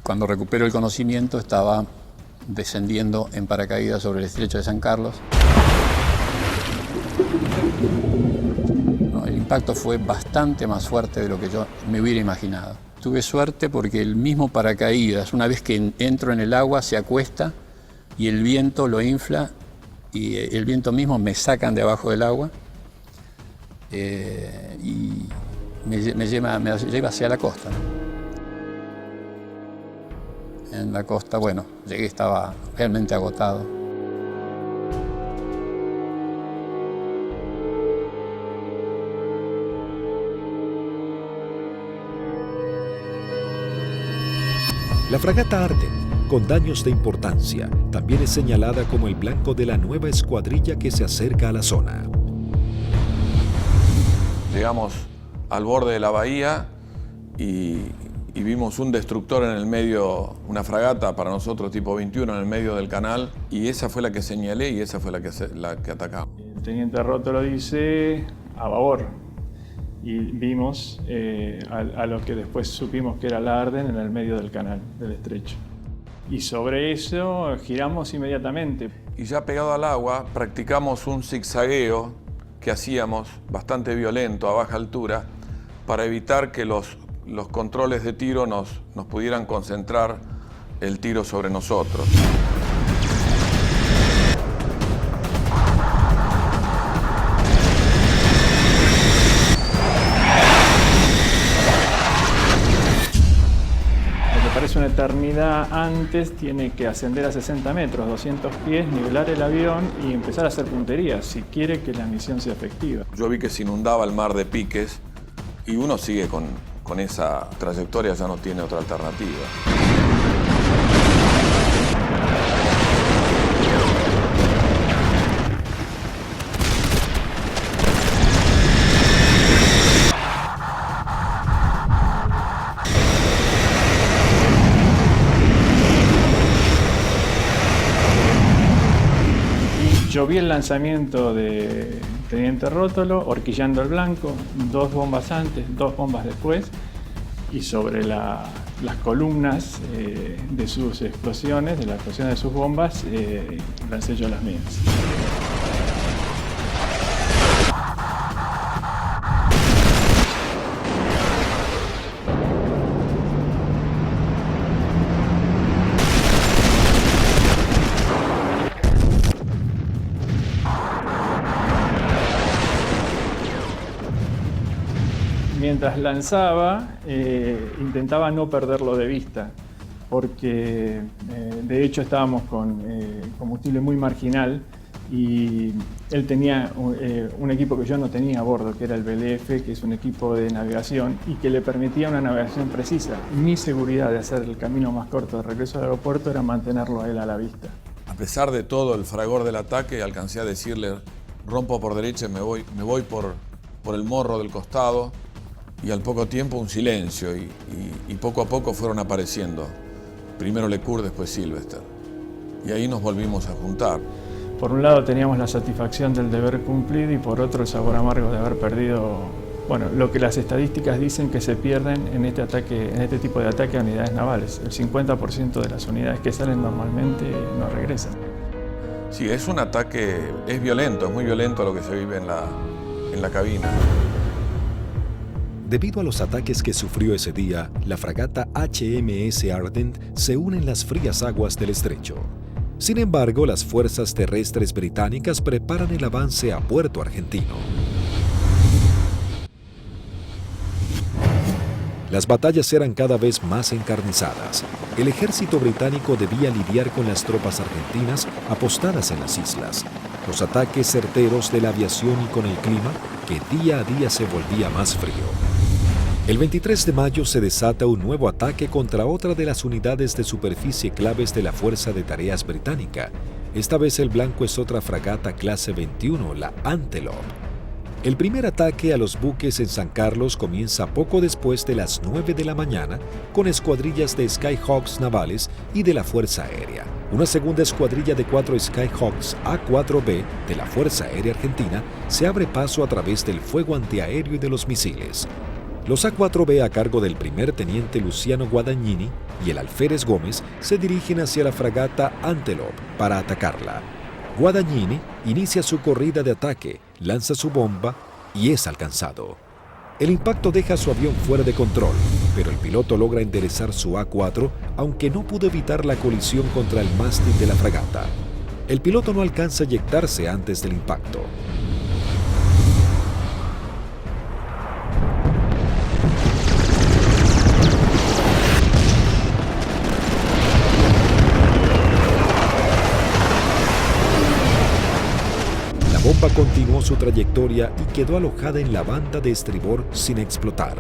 Cuando recupero el conocimiento estaba descendiendo en paracaídas sobre el estrecho de San Carlos. El impacto fue bastante más fuerte de lo que yo me hubiera imaginado. Tuve suerte porque el mismo paracaídas, una vez que entro en el agua, se acuesta y el viento lo infla y el viento mismo me sacan de abajo del agua y me lleva hacia la costa, ¿no? En la costa, bueno, llegué, estaba realmente agotado. La fragata Arden, con daños de importancia, también es señalada como el blanco de la nueva escuadrilla que se acerca a la zona. Llegamos al borde de la bahía y vimos un destructor en el medio, una fragata para nosotros tipo 21 en el medio del canal, y esa fue la que señalé y esa fue la que atacamos. El teniente Rótolo dice a babor y vimos a lo que después supimos que era la Arden en el medio del canal, del estrecho. Y sobre eso giramos inmediatamente. Y ya pegado al agua practicamos un zigzagueo que hacíamos bastante violento a baja altura para evitar que los controles de tiro nos pudieran concentrar el tiro sobre nosotros. Lo que parece una eternidad antes tiene que ascender a 60 metros, 200 pies, nivelar el avión y empezar a hacer puntería si quiere que la misión sea efectiva. Yo vi que se inundaba el mar de piques y uno sigue con esa trayectoria, ya no tiene otra alternativa. Yo vi el lanzamiento de teniente Rótolo, horquillando el blanco, 2 bombas antes, 2 bombas después, y sobre las columnas de sus explosiones, de la explosión de sus bombas, lancé yo las mías. Mientras lanzaba, intentaba no perderlo de vista, porque de hecho estábamos con combustible muy marginal y él tenía un equipo que yo no tenía a bordo, que era el BLF, que es un equipo de navegación y que le permitía una navegación precisa. Mi seguridad de hacer el camino más corto de regreso al aeropuerto era mantenerlo a él a la vista. A pesar de todo el fragor del ataque, alcancé a decirle: rompo por derecha y me voy por el morro del costado, y al poco tiempo un silencio y poco a poco fueron apareciendo. Primero Lecour, después Sylvester. Y ahí nos volvimos a juntar. Por un lado teníamos la satisfacción del deber cumplido y por otro el sabor amargo de haber perdido, bueno, lo que las estadísticas dicen que se pierden en este tipo de ataque a unidades navales. El 50% de las unidades que salen normalmente no regresan. Sí, es un ataque, es violento, es muy violento lo que se vive en la cabina. Debido a los ataques que sufrió ese día, la fragata HMS Ardent se une en las frías aguas del estrecho. Sin embargo, las fuerzas terrestres británicas preparan el avance a Puerto Argentino. Las batallas eran cada vez más encarnizadas. El ejército británico debía lidiar con las tropas argentinas apostadas en las islas, los ataques certeros de la aviación y con el clima que día a día se volvía más frío. El 23 de mayo se desata un nuevo ataque contra otra de las unidades de superficie claves de la Fuerza de Tareas británica. Esta vez el blanco es otra fragata clase 21, la Antelope. El primer ataque a los buques en San Carlos comienza poco después de las 9 de la mañana con escuadrillas de Skyhawks navales y de la Fuerza Aérea. Una segunda escuadrilla de 4 Skyhawks A4B de la Fuerza Aérea Argentina se abre paso a través del fuego antiaéreo y de los misiles. Los A4B, a cargo del primer teniente Luciano Guadagnini y el alférez Gómez, se dirigen hacia la fragata Antelope para atacarla. Guadagnini inicia su corrida de ataque, lanza su bomba y es alcanzado. El impacto deja su avión fuera de control, pero el piloto logra enderezar su A4, aunque no pudo evitar la colisión contra el mástil de la fragata. El piloto no alcanza a eyectarse antes del impacto. La bomba continuó su trayectoria y quedó alojada en la banda de estribor sin explotar.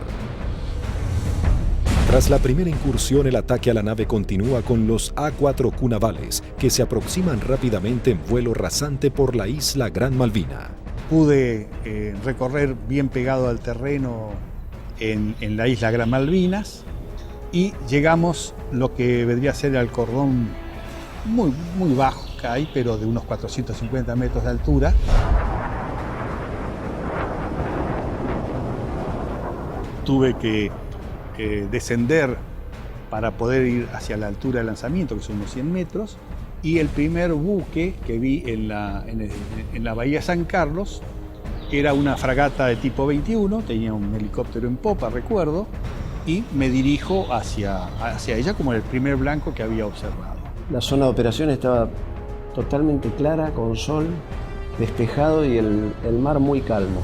Tras la primera incursión, el ataque a la nave continúa con los A4Q navales, que se aproximan rápidamente en vuelo rasante por la isla Gran Malvina. Pude recorrer bien pegado al terreno en la isla Gran Malvinas y llegamos lo que vendría a ser el cordón muy bajo que hay, pero de unos 450 metros de altura. Tuve que descender para poder ir hacia la altura de lanzamiento, que son unos 100 metros, y el primer buque que vi en la bahía San Carlos era una fragata de tipo 21, tenía un helicóptero en popa, recuerdo, y me dirijo hacia ella como el primer blanco que había observado. La zona de operación estaba totalmente clara, con sol, despejado y el mar muy calmo.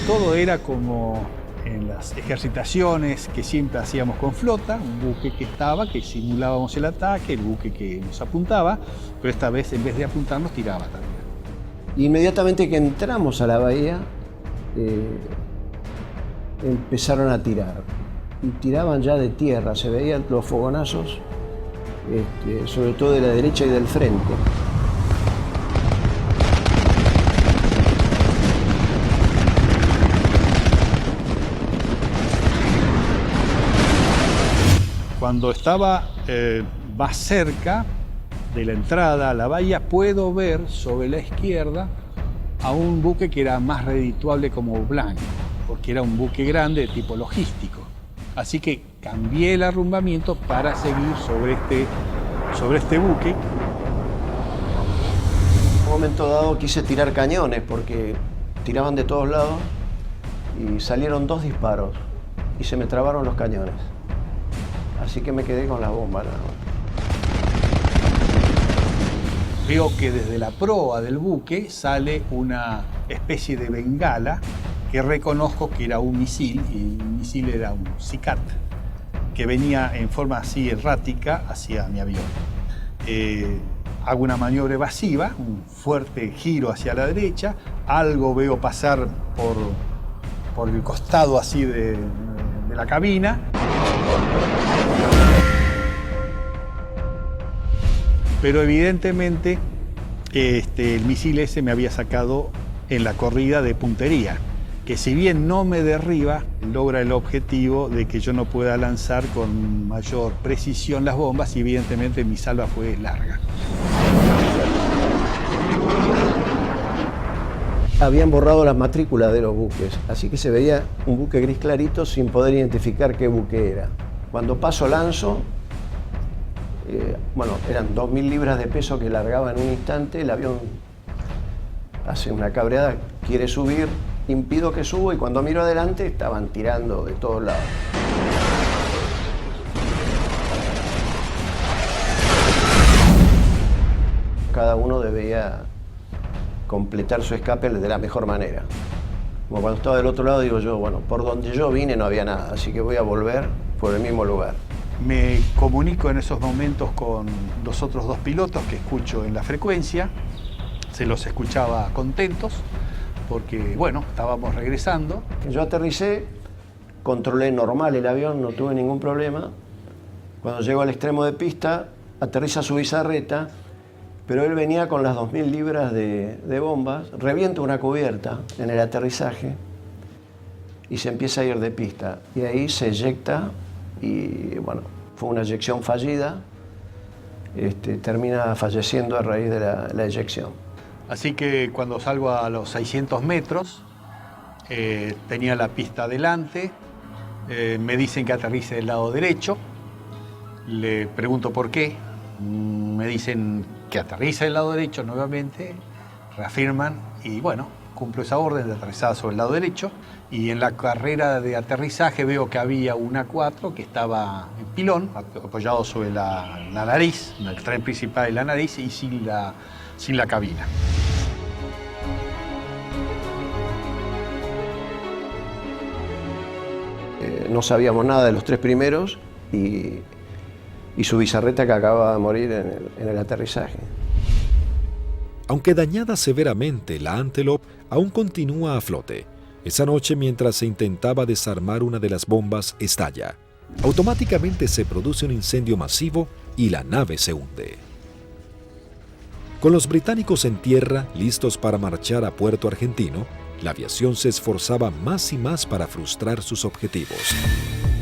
Todo era como en las ejercitaciones que siempre hacíamos con flota, un buque que simulábamos el ataque, el buque que nos apuntaba, pero esta vez en vez de apuntarnos tiraba también. Inmediatamente que entramos a la bahía, empezaron a tirar. Y tiraban ya de tierra, se veían los fogonazos, sobre todo de la derecha y del frente. Cuando estaba más cerca de la entrada a la bahía, puedo ver sobre la izquierda a un buque que era más redituable como blanco, porque era un buque grande de tipo logístico. Así que cambié el arrumbamiento para seguir sobre este buque. En un momento dado quise tirar cañones porque tiraban de todos lados y salieron 2 disparos y se me trabaron los cañones. Así que me quedé con la bomba. Veo que desde la proa del buque sale una especie de bengala que reconozco que era un misil, y el misil era un SICAT, que venía en forma así errática hacia mi avión. Hago una maniobra evasiva, un fuerte giro hacia la derecha, algo veo pasar por el costado así de la cabina. Pero evidentemente el misil ese me había sacado en la corrida de puntería, que si bien no me derriba, logra el objetivo de que yo no pueda lanzar con mayor precisión las bombas y evidentemente mi salva fue larga. Habían borrado las matrículas de los buques, así que se veía un buque gris clarito sin poder identificar qué buque era. Cuando paso lanzo, eran 2.000 libras de peso que largaba en un instante, el avión hace una cabreada, quiere subir, impido que subo y cuando miro adelante estaban tirando de todos lados. Cada uno debía completar su escape de la mejor manera. Como cuando estaba del otro lado digo yo, bueno, por donde yo vine no había nada, así que voy a volver por el mismo lugar. Me comunico en esos momentos con los otros dos pilotos que escucho en la frecuencia. Se los escuchaba contentos porque, bueno, estábamos regresando. Yo aterricé, controlé normal el avión, no tuve ningún problema. Cuando llego al extremo de pista, aterriza su bizarreta, pero él venía con las 2.000 libras de bombas, revienta una cubierta en el aterrizaje y se empieza a ir de pista. Y ahí se eyecta y, bueno, fue una eyección fallida. Termina falleciendo a raíz de la eyección. Así que cuando salgo a los 600 metros, tenía la pista adelante, me dicen que aterrice del lado derecho, le pregunto por qué, me dicen que aterrice del lado derecho nuevamente, reafirman y bueno, cumplo esa orden de aterrizar sobre el lado derecho y en la carrera de aterrizaje veo que había un A4 que estaba en pilón, apoyado sobre la nariz, en el tren principal de la nariz y sin la cabina. No sabíamos nada de los tres primeros y su bizarreta que acababa de morir en el aterrizaje. Aunque dañada severamente, la Antelope aún continúa a flote. Esa noche, mientras se intentaba desarmar una de las bombas, estalla. Automáticamente se produce un incendio masivo y la nave se hunde. Con los británicos en tierra, listos para marchar a Puerto Argentino, la aviación se esforzaba más y más para frustrar sus objetivos.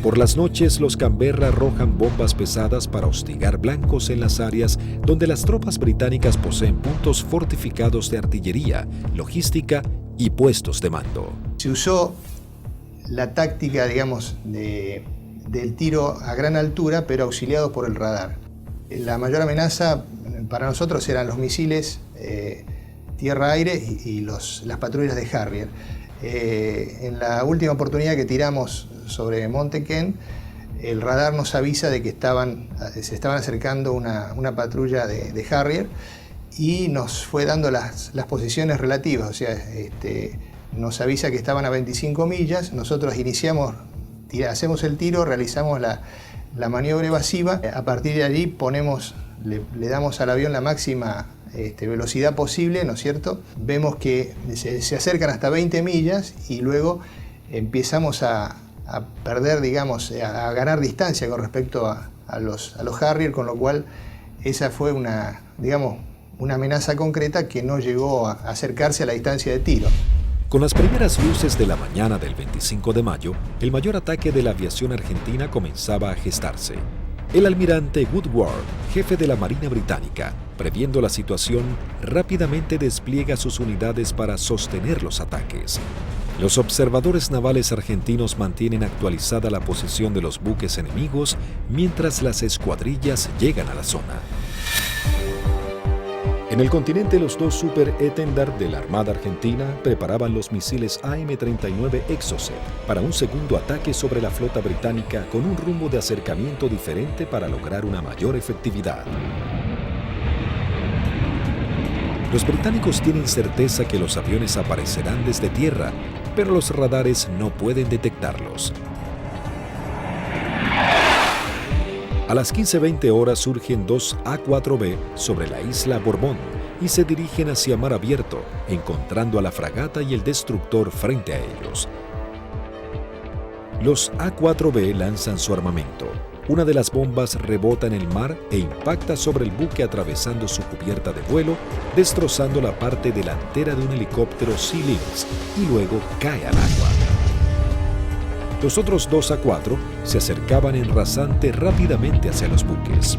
Por las noches, los Canberra arrojan bombas pesadas para hostigar blancos en las áreas donde las tropas británicas poseen puntos fortificados de artillería, logística y puestos de mando. Se usó la táctica, digamos, del tiro a gran altura, pero auxiliado por el radar. La mayor amenaza para nosotros eran los misiles tierra-aire y las patrullas de Harrier. En la última oportunidad que tiramos sobre Monte Kent, el radar nos avisa de que se estaban acercando una patrulla de Harrier y nos fue dando las posiciones relativas, o sea, nos avisa que estaban a 25 millas, nosotros hacemos el tiro, realizamos la maniobra evasiva, a partir de allí le damos al avión la máxima velocidad posible, ¿no es cierto? Vemos que se acercan hasta 20 millas y luego empezamos a perder, digamos, a ganar distancia con respecto a los Harrier, con lo cual esa fue una amenaza concreta que no llegó a acercarse a la distancia de tiro. Con las primeras luces de la mañana del 25 de mayo, el mayor ataque de la aviación argentina comenzaba a gestarse. El almirante Woodward, jefe de la Marina Británica, previendo la situación, rápidamente despliega sus unidades para sostener los ataques. Los observadores navales argentinos mantienen actualizada la posición de los buques enemigos mientras las escuadrillas llegan a la zona. En el continente, los dos Super Étendard de la Armada Argentina preparaban los misiles AM-39 Exocet para un segundo ataque sobre la flota británica con un rumbo de acercamiento diferente para lograr una mayor efectividad. Los británicos tienen certeza que los aviones aparecerán desde tierra, pero los radares no pueden detectarlos. A las 15:20 horas surgen dos A4B sobre la isla Borbón y se dirigen hacia mar abierto, encontrando a la fragata y el destructor frente a ellos. Los A4B lanzan su armamento. Una de las bombas rebota en el mar e impacta sobre el buque atravesando su cubierta de vuelo, destrozando la parte delantera de un helicóptero Sea Lynx y luego cae al agua. Los otros dos A4 se acercaban en rasante rápidamente hacia los buques.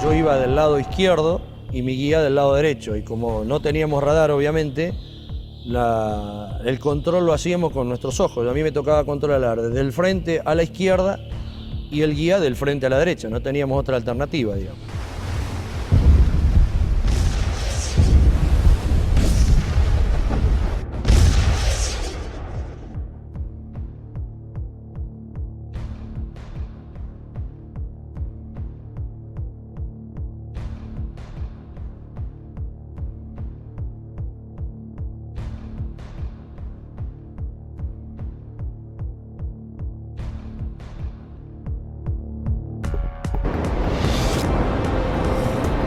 Yo iba del lado izquierdo y mi guía del lado derecho, y como no teníamos radar, obviamente, el control lo hacíamos con nuestros ojos. A mí me tocaba controlar desde el frente a la izquierda y el guía del frente a la derecha. No teníamos otra alternativa, digamos.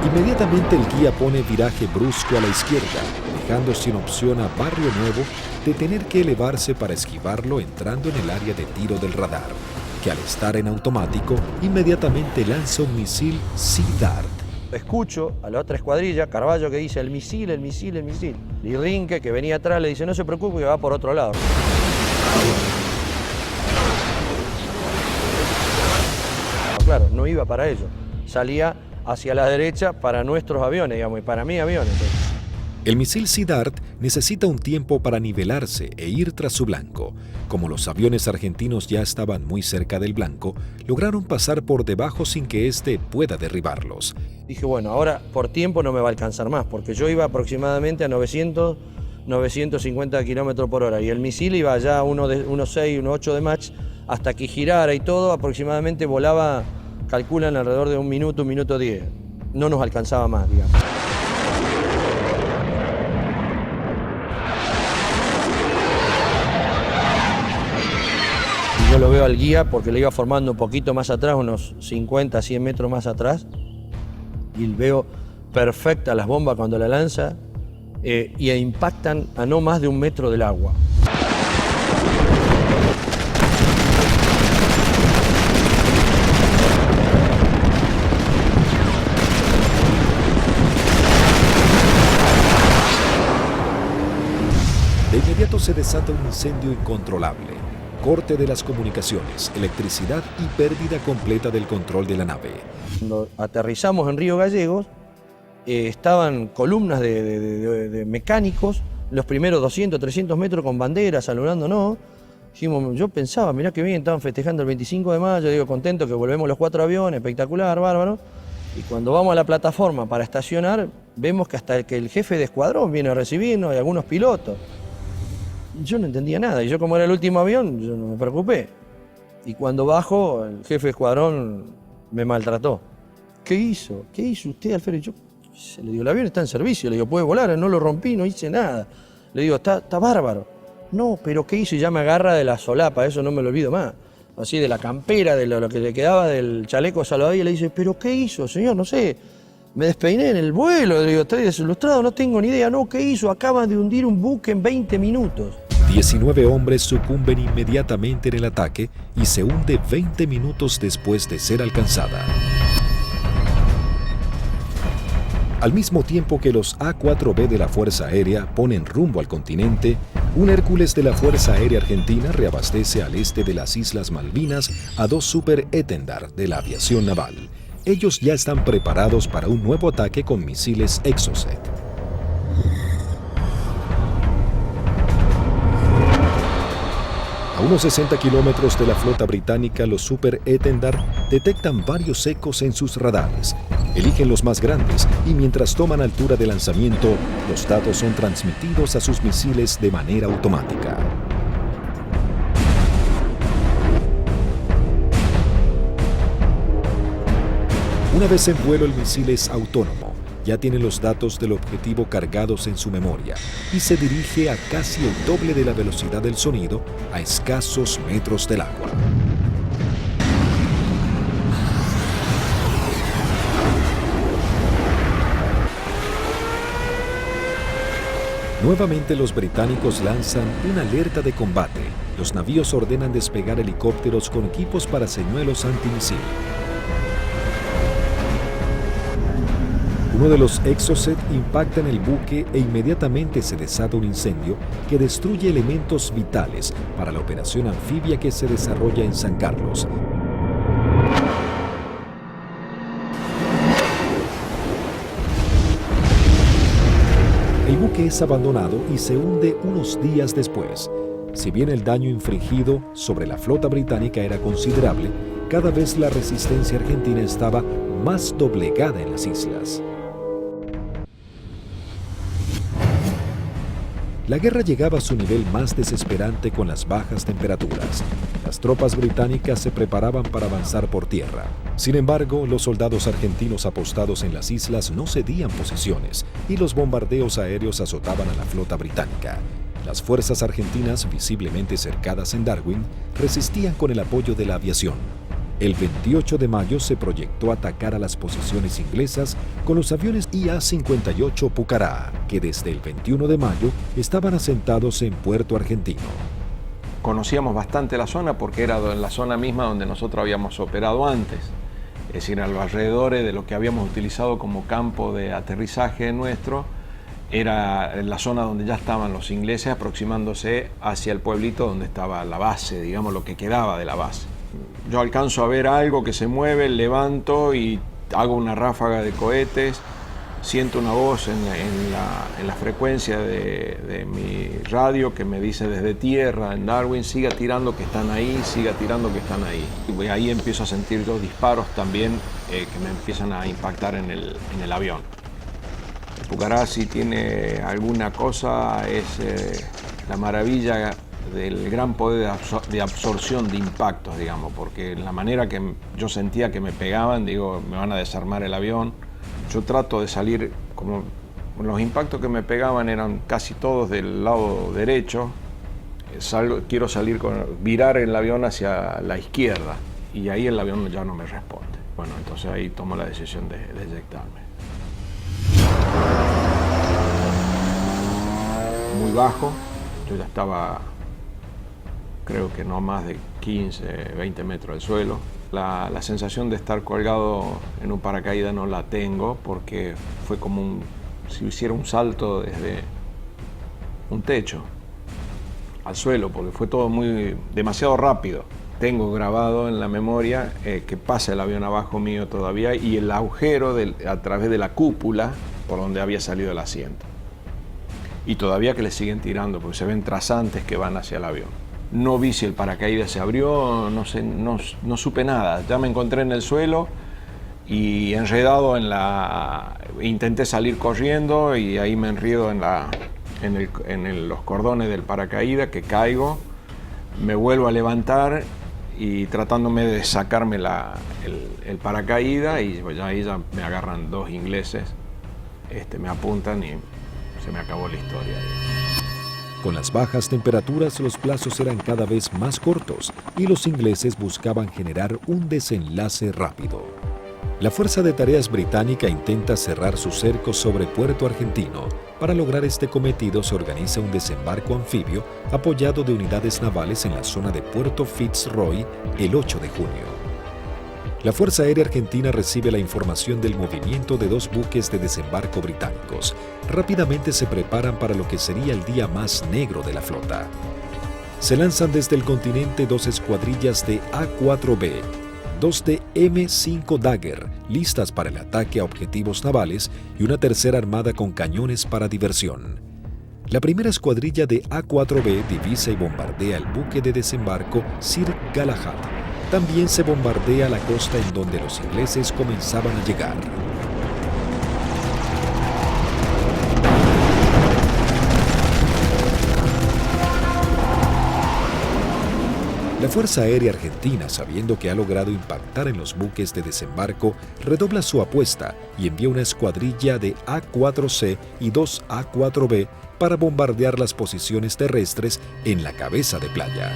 Inmediatamente el guía pone viraje brusco a la izquierda, dejando sin opción a Barrio Nuevo de tener que elevarse para esquivarlo entrando en el área de tiro del radar, que al estar en automático, inmediatamente lanza un misil Sea Dart. Escucho a la otra escuadrilla, Carballo, que dice el misil, el misil, el misil. Y Rinque, que venía atrás, le dice no se preocupe que va por otro lado. Claro, no iba para ello. Salía hacia la derecha para nuestros aviones, digamos, y para mis aviones. El misil Sea Dart necesita un tiempo para nivelarse e ir tras su blanco. Como los aviones argentinos ya estaban muy cerca del blanco, lograron pasar por debajo sin que éste pueda derribarlos. Dije, bueno, ahora por tiempo no me va a alcanzar más, porque yo iba aproximadamente a 900, 950 kilómetros por hora, y el misil iba ya a 1.6, 1.8 de Mach, hasta que girara y todo, aproximadamente volaba, calculan alrededor de un minuto 10. No nos alcanzaba más, digamos. Y yo lo veo al guía porque le iba formando un poquito más atrás, unos 50, 100 metros más atrás, y veo perfecta las bombas cuando la lanza y impactan a no más de 1 metro del agua. De inmediato se desata un incendio incontrolable, corte de las comunicaciones, electricidad y pérdida completa del control de la nave. Cuando aterrizamos en Río Gallegos, estaban columnas de mecánicos, los primeros 200, 300 metros con banderas saludándonos. Yo pensaba, mirá qué bien, estaban festejando el 25 de mayo, digo, contento que volvemos los 4 aviones, espectacular, bárbaro. Y cuando vamos a la plataforma para estacionar, vemos que hasta el jefe de escuadrón viene a recibirnos y algunos pilotos. Yo no entendía nada, y yo como era el último avión, yo no me preocupé. Y cuando bajo, el jefe de escuadrón me maltrató. ¿Qué hizo? ¿Qué hizo usted, Alfredo? Yo le digo, el avión está en servicio, le digo, puede volar, no lo rompí, no hice nada. Le digo, está bárbaro. No, pero ¿qué hizo? Y ya me agarra de la solapa, eso no me lo olvido más. Así de la campera, de lo que le quedaba del chaleco salvavidas, y le dice, ¿pero qué hizo, señor? No sé, me despeiné en el vuelo, le digo, estoy desilustrado, no tengo ni idea. No, ¿qué hizo? Acaban de hundir un buque en 20 minutos. 19 hombres sucumben inmediatamente en el ataque y se hunde 20 minutos después de ser alcanzada. Al mismo tiempo que los A4B de la Fuerza Aérea ponen rumbo al continente, un Hércules de la Fuerza Aérea Argentina reabastece al este de las Islas Malvinas a 2 Super Étendard de la aviación naval. Ellos ya están preparados para un nuevo ataque con misiles Exocet. A unos 60 kilómetros de la flota británica, los Super Étendard detectan varios ecos en sus radares. Eligen los más grandes y mientras toman altura de lanzamiento, los datos son transmitidos a sus misiles de manera automática. Una vez en vuelo, el misil es autónomo. ya tiene los datos del objetivo cargados en su memoria y se dirige a casi el doble de la velocidad del sonido a escasos metros del agua. Nuevamente los británicos lanzan una alerta de combate. Los navíos ordenan despegar helicópteros con equipos para señuelos antimisil. Uno de los Exocet impacta en el buque e inmediatamente se desata un incendio que destruye elementos vitales para la operación anfibia que se desarrolla en San Carlos. El buque es abandonado y se hunde unos días después. Si bien el daño infligido sobre la flota británica era considerable, cada vez la resistencia argentina estaba más doblegada en las islas. La guerra llegaba a su nivel más desesperante con las bajas temperaturas. Las tropas británicas se preparaban para avanzar por tierra. Sin embargo, los soldados argentinos apostados en las islas no cedían posiciones y los bombardeos aéreos azotaban a la flota británica. Las fuerzas argentinas, visiblemente cercadas en Darwin, resistían con el apoyo de la aviación. El 28 de mayo se proyectó atacar a las posiciones inglesas con los aviones IA-58 Pucará, que desde el 21 de mayo estaban asentados en Puerto Argentino. Conocíamos bastante la zona porque era la zona misma donde nosotros habíamos operado antes, es decir, a los alrededores de lo que habíamos utilizado como campo de aterrizaje nuestro, era la zona donde ya estaban los ingleses aproximándose hacia el pueblito donde estaba la base, digamos lo que quedaba de la base. Yo alcanzo a ver algo que se mueve, levanto y hago una ráfaga de cohetes, siento una voz en la frecuencia de mi radio que me dice desde tierra en Darwin, siga tirando que están ahí, siga tirando que están ahí. Y ahí empiezo a sentir dos disparos también que me empiezan a impactar en el avión. El Pucará, si tiene alguna cosa, es la maravilla del gran poder de absorción de impactos, digamos, porque la manera que yo sentía que me pegaban, digo, me van a desarmar el avión. Yo trato de salir, como los impactos que me pegaban eran casi todos del lado derecho, quiero salir virar el avión hacia la izquierda y ahí el avión ya no me responde. Bueno, entonces ahí tomo la decisión de eyectarme. Muy bajo, yo ya estaba, creo que no más de 15, 20 metros del suelo. La sensación de estar colgado en un paracaídas no la tengo porque fue como si hiciera un salto desde un techo al suelo, porque fue todo demasiado rápido. Tengo grabado en la memoria que pasa el avión abajo mío todavía y el agujero a través de la cúpula por donde había salido el asiento. Y todavía que le siguen tirando porque se ven trazantes que van hacia el avión. No vi si el paracaídas se abrió, no sé, no supe nada. Ya me encontré en el suelo y enredado intenté salir corriendo y ahí me enredo en los cordones del paracaídas, que caigo, me vuelvo a levantar y tratándome de sacarme el paracaídas y pues ahí ya me agarran dos ingleses, me apuntan y se me acabó la historia. Con las bajas temperaturas, los plazos eran cada vez más cortos y los ingleses buscaban generar un desenlace rápido. La Fuerza de Tareas Británica intenta cerrar su cerco sobre Puerto Argentino. Para lograr este cometido se organiza un desembarco anfibio apoyado de unidades navales en la zona de Puerto Fitzroy el 8 de junio. La Fuerza Aérea Argentina recibe la información del movimiento de dos buques de desembarco británicos. Rápidamente se preparan para lo que sería el día más negro de la flota. Se lanzan desde el continente dos escuadrillas de A-4B, dos de M5 Dagger, listas para el ataque a objetivos navales, y una tercera armada con cañones para diversión. La primera escuadrilla de A-4B divisa y bombardea el buque de desembarco Sir Galahad. También se bombardea la costa en donde los ingleses comenzaban a llegar. La Fuerza Aérea Argentina, sabiendo que ha logrado impactar en los buques de desembarco, redobla su apuesta y envía una escuadrilla de A-4C y 2 A-4B para bombardear las posiciones terrestres en la cabeza de playa.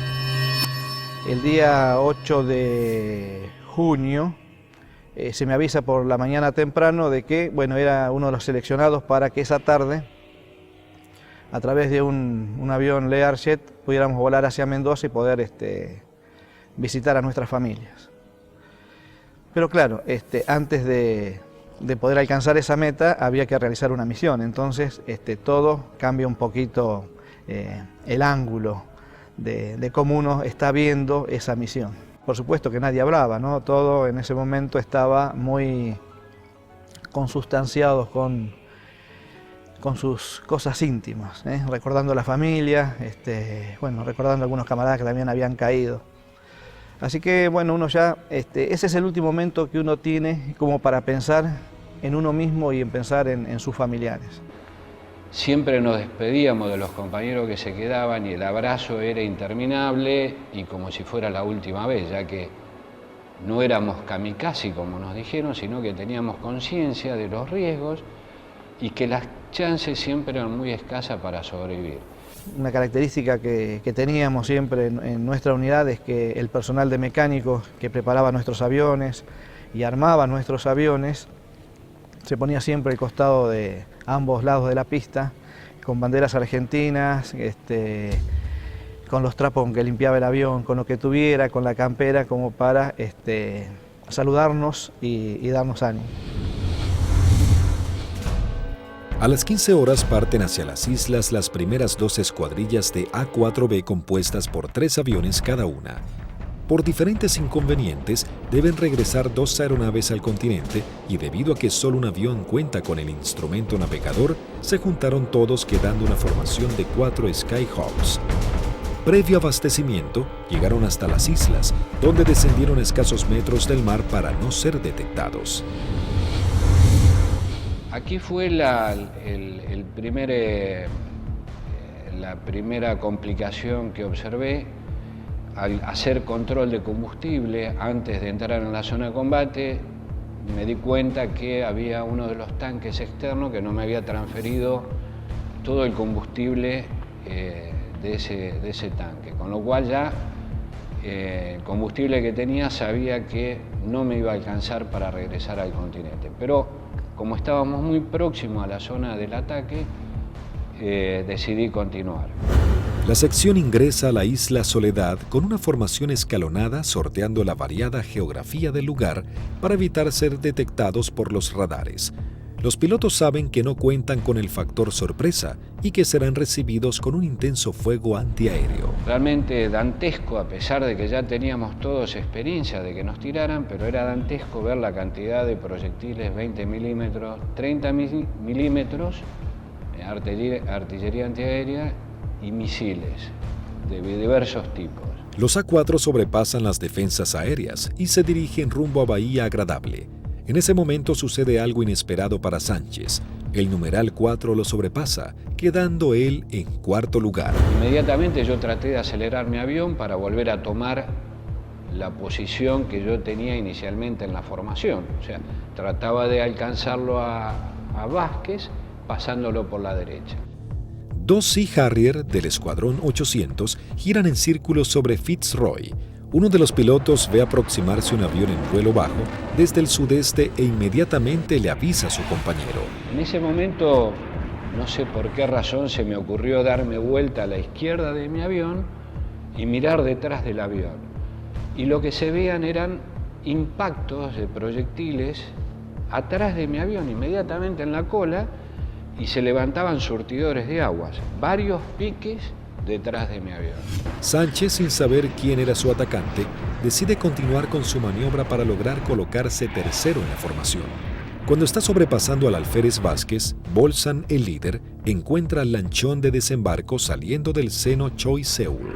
El día 8 de junio se me avisa por la mañana temprano de que, bueno, era uno de los seleccionados para que esa tarde, a través de un avión Learjet, pudiéramos volar hacia Mendoza y poder visitar a nuestras familias. Pero claro, antes de poder alcanzar esa meta había que realizar una misión, entonces todo cambia un poquito el ángulo de cómo uno está viendo esa misión. Por supuesto que nadie hablaba, ¿no? Todo en ese momento estaba muy consustanciado con sus cosas íntimas, recordando a la familia, bueno, recordando a algunos camaradas que también habían caído. Así que bueno, uno ya, ese es el último momento que uno tiene como para pensar en uno mismo y en pensar en sus familiares. Siempre nos despedíamos de los compañeros que se quedaban y el abrazo era interminable y como si fuera la última vez, ya que no éramos kamikaze como nos dijeron, sino que teníamos conciencia de los riesgos y que las chances siempre eran muy escasas para sobrevivir. Una característica que teníamos siempre en nuestra unidad es que el personal de mecánicos que preparaba nuestros aviones y armaba nuestros aviones se ponía siempre al costado de ambos lados de la pista, con banderas argentinas, con los trapos con que limpiaba el avión, con lo que tuviera, con la campera, como para saludarnos y darnos ánimo. A las 15 horas parten hacia las islas las primeras 2 escuadrillas de A-4B compuestas por 3 aviones cada una. Por diferentes inconvenientes, deben regresar 2 aeronaves al continente y debido a que solo un avión cuenta con el instrumento navegador, se juntaron todos quedando una formación de 4 Skyhawks. Previo abastecimiento, llegaron hasta las islas, donde descendieron a escasos metros del mar para no ser detectados. Aquí fue la primera complicación que observé. Al hacer control de combustible antes de entrar en la zona de combate, me di cuenta que había uno de los tanques externos que no me había transferido todo el combustible de ese tanque, con lo cual ya el combustible que tenía sabía que no me iba a alcanzar para regresar al continente. Pero como estábamos muy próximos a la zona del ataque, decidí continuar. La sección ingresa a la isla Soledad con una formación escalonada sorteando la variada geografía del lugar para evitar ser detectados por los radares. Los pilotos saben que no cuentan con el factor sorpresa y que serán recibidos con un intenso fuego antiaéreo. Realmente dantesco, a pesar de que ya teníamos todos experiencia de que nos tiraran, pero era dantesco ver la cantidad de proyectiles 20 milímetros, 30 milímetros, artillería antiaérea y misiles de diversos tipos. Los A4 sobrepasan las defensas aéreas y se dirigen rumbo a Bahía Agradable. En ese momento sucede algo inesperado para Sánchez. El numeral 4 lo sobrepasa, quedando él en 4º lugar. Inmediatamente yo traté de acelerar mi avión para volver a tomar la posición que yo tenía inicialmente en la formación. O sea, trataba de alcanzarlo a Vázquez pasándolo por la derecha. 2 Sea Harrier del Escuadrón 800 giran en círculos sobre Fitzroy. Uno de los pilotos ve aproximarse un avión en vuelo bajo desde el sudeste e inmediatamente le avisa a su compañero. En ese momento, no sé por qué razón, se me ocurrió darme vuelta a la izquierda de mi avión y mirar detrás del avión. Y lo que se veían eran impactos de proyectiles atrás de mi avión, inmediatamente en la cola, y se levantaban surtidores de aguas, varios piques detrás de mi avión. Sánchez, sin saber quién era su atacante, decide continuar con su maniobra para lograr colocarse tercero en la formación. Cuando está sobrepasando al alférez Vázquez, Bolsan, el líder, encuentra al lanchón de desembarco saliendo del seno Choi Seul.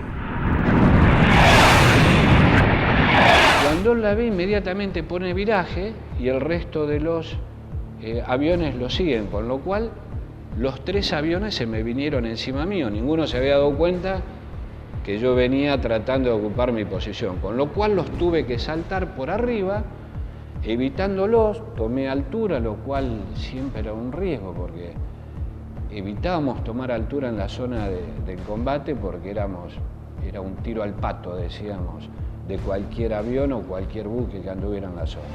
Cuando la ve, inmediatamente pone viraje y el resto de los aviones lo siguen, con lo cual los 3 aviones se me vinieron encima mío. Ninguno se había dado cuenta que yo venía tratando de ocupar mi posición, con lo cual los tuve que saltar por arriba, evitándolos, tomé altura, lo cual siempre era un riesgo porque evitábamos tomar altura en la zona del combate porque era un tiro al pato, decíamos, de cualquier avión o cualquier buque que anduviera en la zona.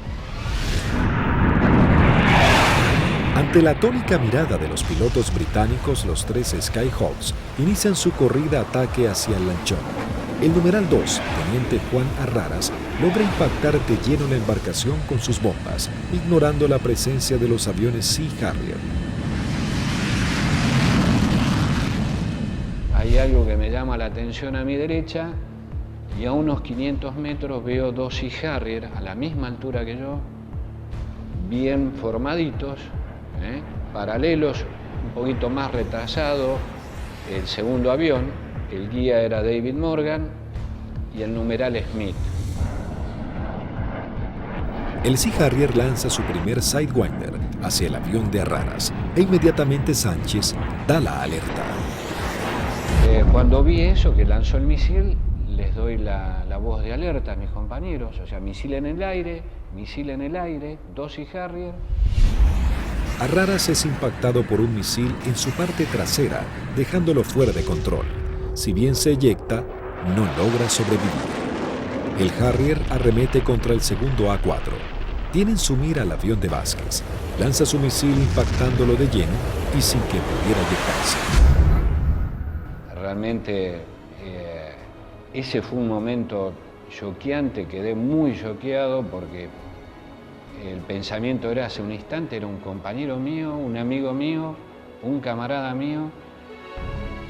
Ante la atónica mirada de los pilotos británicos, los 3 Skyhawks inician su corrida ataque hacia el lanchón. El numeral 2, teniente Juan Arraras, logra impactar de lleno la embarcación con sus bombas, ignorando la presencia de los aviones Sea Harrier. Hay algo que me llama la atención a mi derecha y a unos 500 metros veo 2 Sea Harrier a la misma altura que yo, bien formaditos, paralelos, un poquito más retrasado el segundo avión. El guía era David Morgan y el numeral Smith. El Sea Harrier lanza su primer Sidewinder hacia el avión de Arraras e inmediatamente Sánchez da la alerta. Cuando vi eso, que lanzó el misil, les doy la voz de alerta a mis compañeros, o sea, misil en el aire, 2 Sea Harrier. Arraras es impactado por un misil en su parte trasera, dejándolo fuera de control. Si bien se eyecta, no logra sobrevivir. El Harrier arremete contra el segundo A4. Tiene en su mira al avión de Vázquez. Lanza su misil impactándolo de lleno y sin que pudiera eyectarse. Realmente ese fue un momento choqueante, quedé muy choqueado porque el pensamiento era hace un instante, era un compañero mío, un amigo mío, un camarada mío,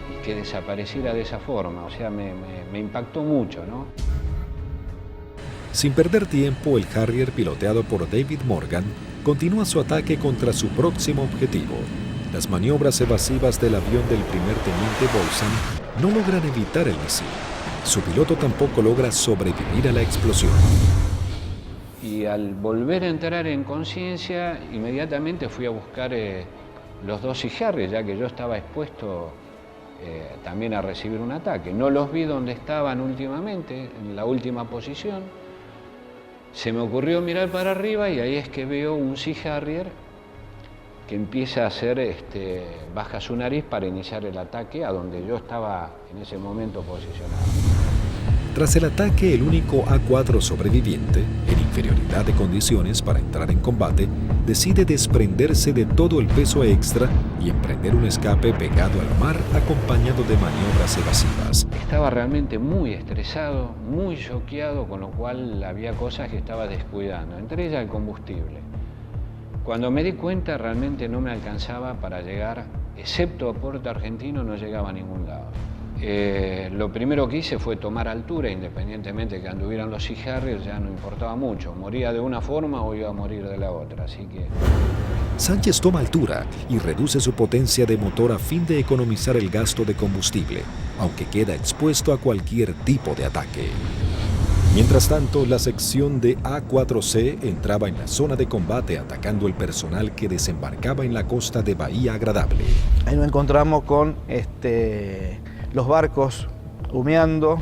y que desapareciera de esa forma, o sea, me impactó mucho, ¿no? Sin perder tiempo, el Harrier, piloteado por David Morgan, continúa su ataque contra su próximo objetivo. Las maniobras evasivas del avión del primer teniente Bolson no logran evitar el misil. Su piloto tampoco logra sobrevivir a la explosión. Y al volver a entrar en conciencia, inmediatamente fui a buscar los 2 Sea Harrier, ya que yo estaba expuesto también a recibir un ataque. No los vi donde estaban últimamente, en la última posición. Se me ocurrió mirar para arriba y ahí es que veo un Sea Harrier que empieza a hacer, baja su nariz para iniciar el ataque a donde yo estaba en ese momento posicionado. Tras el ataque, el único A4 sobreviviente, en inferioridad de condiciones para entrar en combate, decide desprenderse de todo el peso extra y emprender un escape pegado al mar acompañado de maniobras evasivas. Estaba realmente muy estresado, muy choqueado, con lo cual había cosas que estaba descuidando, entre ellas el combustible. Cuando me di cuenta, realmente no me alcanzaba para llegar, excepto a Puerto Argentino, no llegaba a ningún lado. Lo primero que hice fue tomar altura, independientemente de que anduvieran los Sea Harrier, ya no importaba mucho. Moría de una forma o iba a morir de la otra, así que... Sánchez toma altura y reduce su potencia de motor a fin de economizar el gasto de combustible, aunque queda expuesto a cualquier tipo de ataque. Mientras tanto, la sección de A4C entraba en la zona de combate atacando el personal que desembarcaba en la costa de Bahía Agradable. Ahí nos encontramos con los barcos humeando,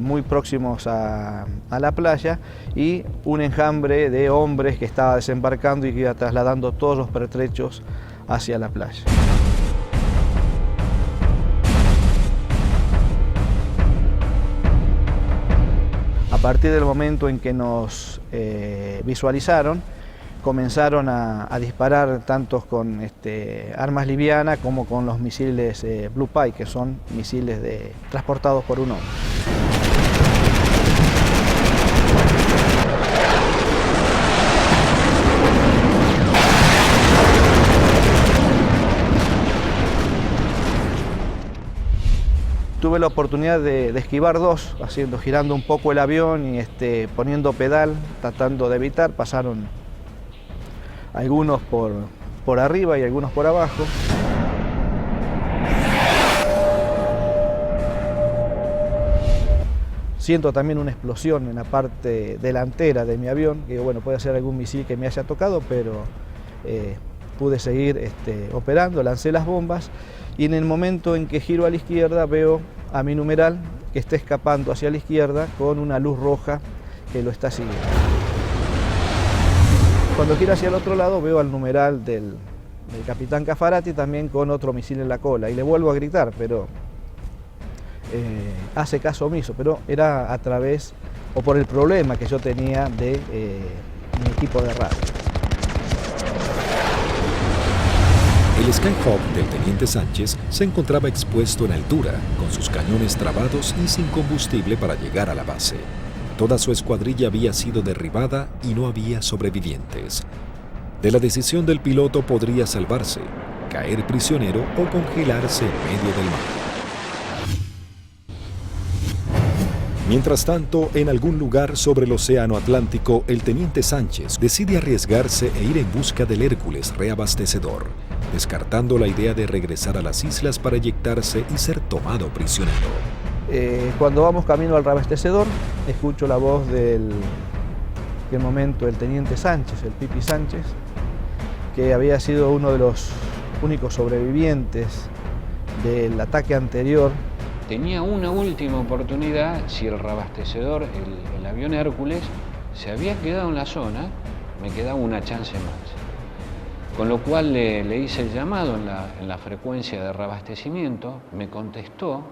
muy próximos a la playa, y un enjambre de hombres que estaba desembarcando y que iba trasladando todos los pertrechos hacia la playa. A partir del momento en que nos visualizaron, comenzaron a disparar tanto con armas livianas como con los misiles Blue Pie, que son misiles transportados por un hombre. Tuve la oportunidad de esquivar 2, girando un poco el avión y poniendo pedal, tratando de evitar. Pasaron algunos por arriba y algunos por abajo. Siento también una explosión en la parte delantera de mi avión, que bueno, puede ser algún misil que me haya tocado, pero pude seguir operando, lancé las bombas y en el momento en que giro a la izquierda veo a mi numeral que está escapando hacia la izquierda con una luz roja que lo está siguiendo. Cuando gira hacia el otro lado veo al numeral del capitán Caffarati también con otro misil en la cola y le vuelvo a gritar, pero hace caso omiso, pero era a través o por el problema que yo tenía de mi equipo de radio. El Skyhawk del teniente Sánchez se encontraba expuesto en altura, con sus cañones trabados y sin combustible para llegar a la base. Toda su escuadrilla había sido derribada y no había sobrevivientes. De la decisión del piloto podría salvarse, caer prisionero o congelarse en medio del mar. Mientras tanto, en algún lugar sobre el Océano Atlántico, el teniente Sánchez decide arriesgarse e ir en busca del Hércules reabastecedor, descartando la idea de regresar a las islas para eyectarse y ser tomado prisionero. Cuando vamos camino al reabastecedor, escucho la voz del momento el teniente Sánchez, el Pipi Sánchez, que había sido uno de los únicos sobrevivientes del ataque anterior. Tenía una última oportunidad si el reabastecedor, el avión Hércules, se había quedado en la zona, me quedaba una chance más. Con lo cual le hice el llamado en la frecuencia de reabastecimiento, me contestó.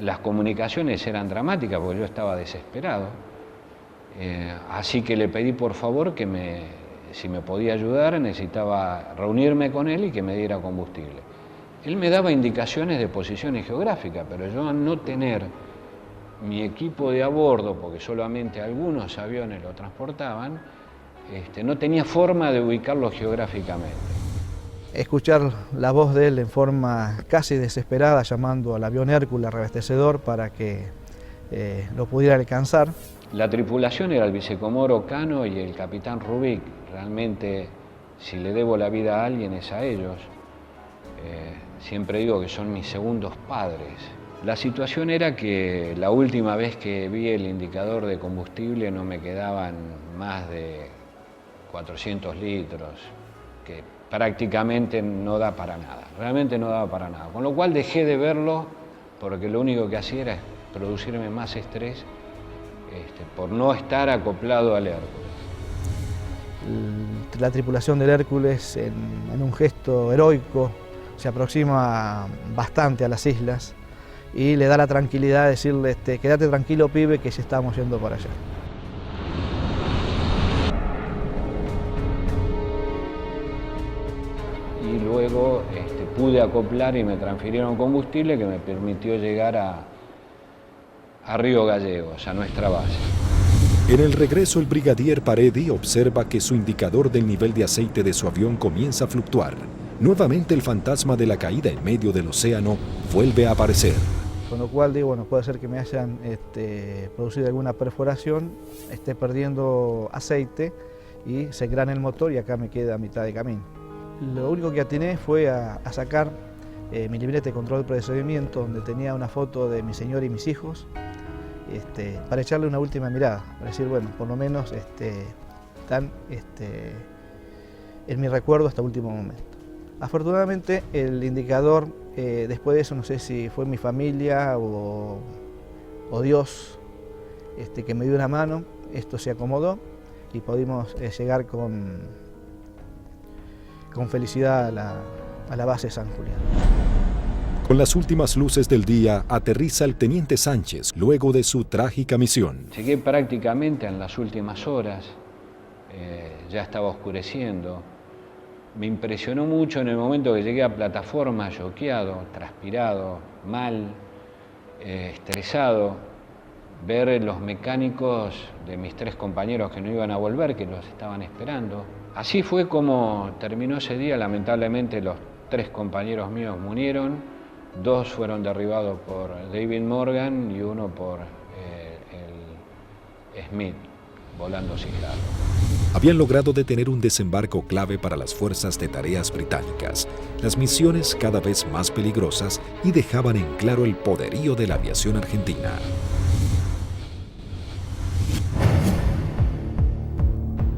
Las comunicaciones eran dramáticas porque yo estaba desesperado. Así que le pedí por favor que si me podía ayudar, necesitaba reunirme con él y que me diera combustible. Él me daba indicaciones de posiciones geográficas, pero yo al no tener mi equipo de a bordo, porque solamente algunos aviones lo transportaban, no tenía forma de ubicarlo geográficamente. Escuchar la voz de él en forma casi desesperada, llamando al avión Hércules reabastecedor para que lo pudiera alcanzar. La tripulación era el vicecomoro Cano y el capitán Rubik. Realmente, si le debo la vida a alguien es a ellos. Siempre digo que son mis segundos padres. La situación era que la última vez que vi el indicador de combustible no me quedaban más de 400 litros, que prácticamente no da para nada, realmente no daba para nada. Con lo cual dejé de verlo porque lo único que hacía era producirme más estrés por no estar acoplado al Hércules. La tripulación del Hércules, en un gesto heroico, se aproxima bastante a las islas y le da la tranquilidad de decirle, quédate tranquilo, pibe, que ya estamos yendo para allá. Y luego pude acoplar y me transfirieron combustible que me permitió llegar a Río Gallegos, a nuestra base. En el regreso, el brigadier Paredi observa que su indicador del nivel de aceite de su avión comienza a fluctuar. Nuevamente el fantasma de la caída en medio del océano vuelve a aparecer. Con lo cual digo, bueno, puede ser que me hayan producido alguna perforación, esté perdiendo aceite y se grane el motor y acá me queda a mitad de camino. Lo único que atiné fue a sacar mi libreta de control de procedimiento, donde tenía una foto de mi señora y mis hijos, para echarle una última mirada, para decir, bueno, por lo menos están en mi recuerdo hasta el último momento. Afortunadamente el indicador, después de eso, no sé si fue mi familia o Dios que me dio una mano, esto se acomodó y pudimos llegar con felicidad a la base San Julián. Con las últimas luces del día, aterriza el teniente Sánchez luego de su trágica misión. Llegué prácticamente en las últimas horas, ya estaba oscureciendo. Me impresionó mucho en el momento que llegué a plataforma, choqueado, transpirado, mal, estresado, ver los mecánicos de mis 3 compañeros que no iban a volver, que los estaban esperando. Así fue como terminó ese día. Lamentablemente los 3 compañeros míos murieron, 2 fueron derribados por David Morgan y 1 por el Smith, volando sigilado. Habían logrado detener un desembarco clave para las fuerzas de tareas británicas, las misiones cada vez más peligrosas y dejaban en claro el poderío de la aviación argentina.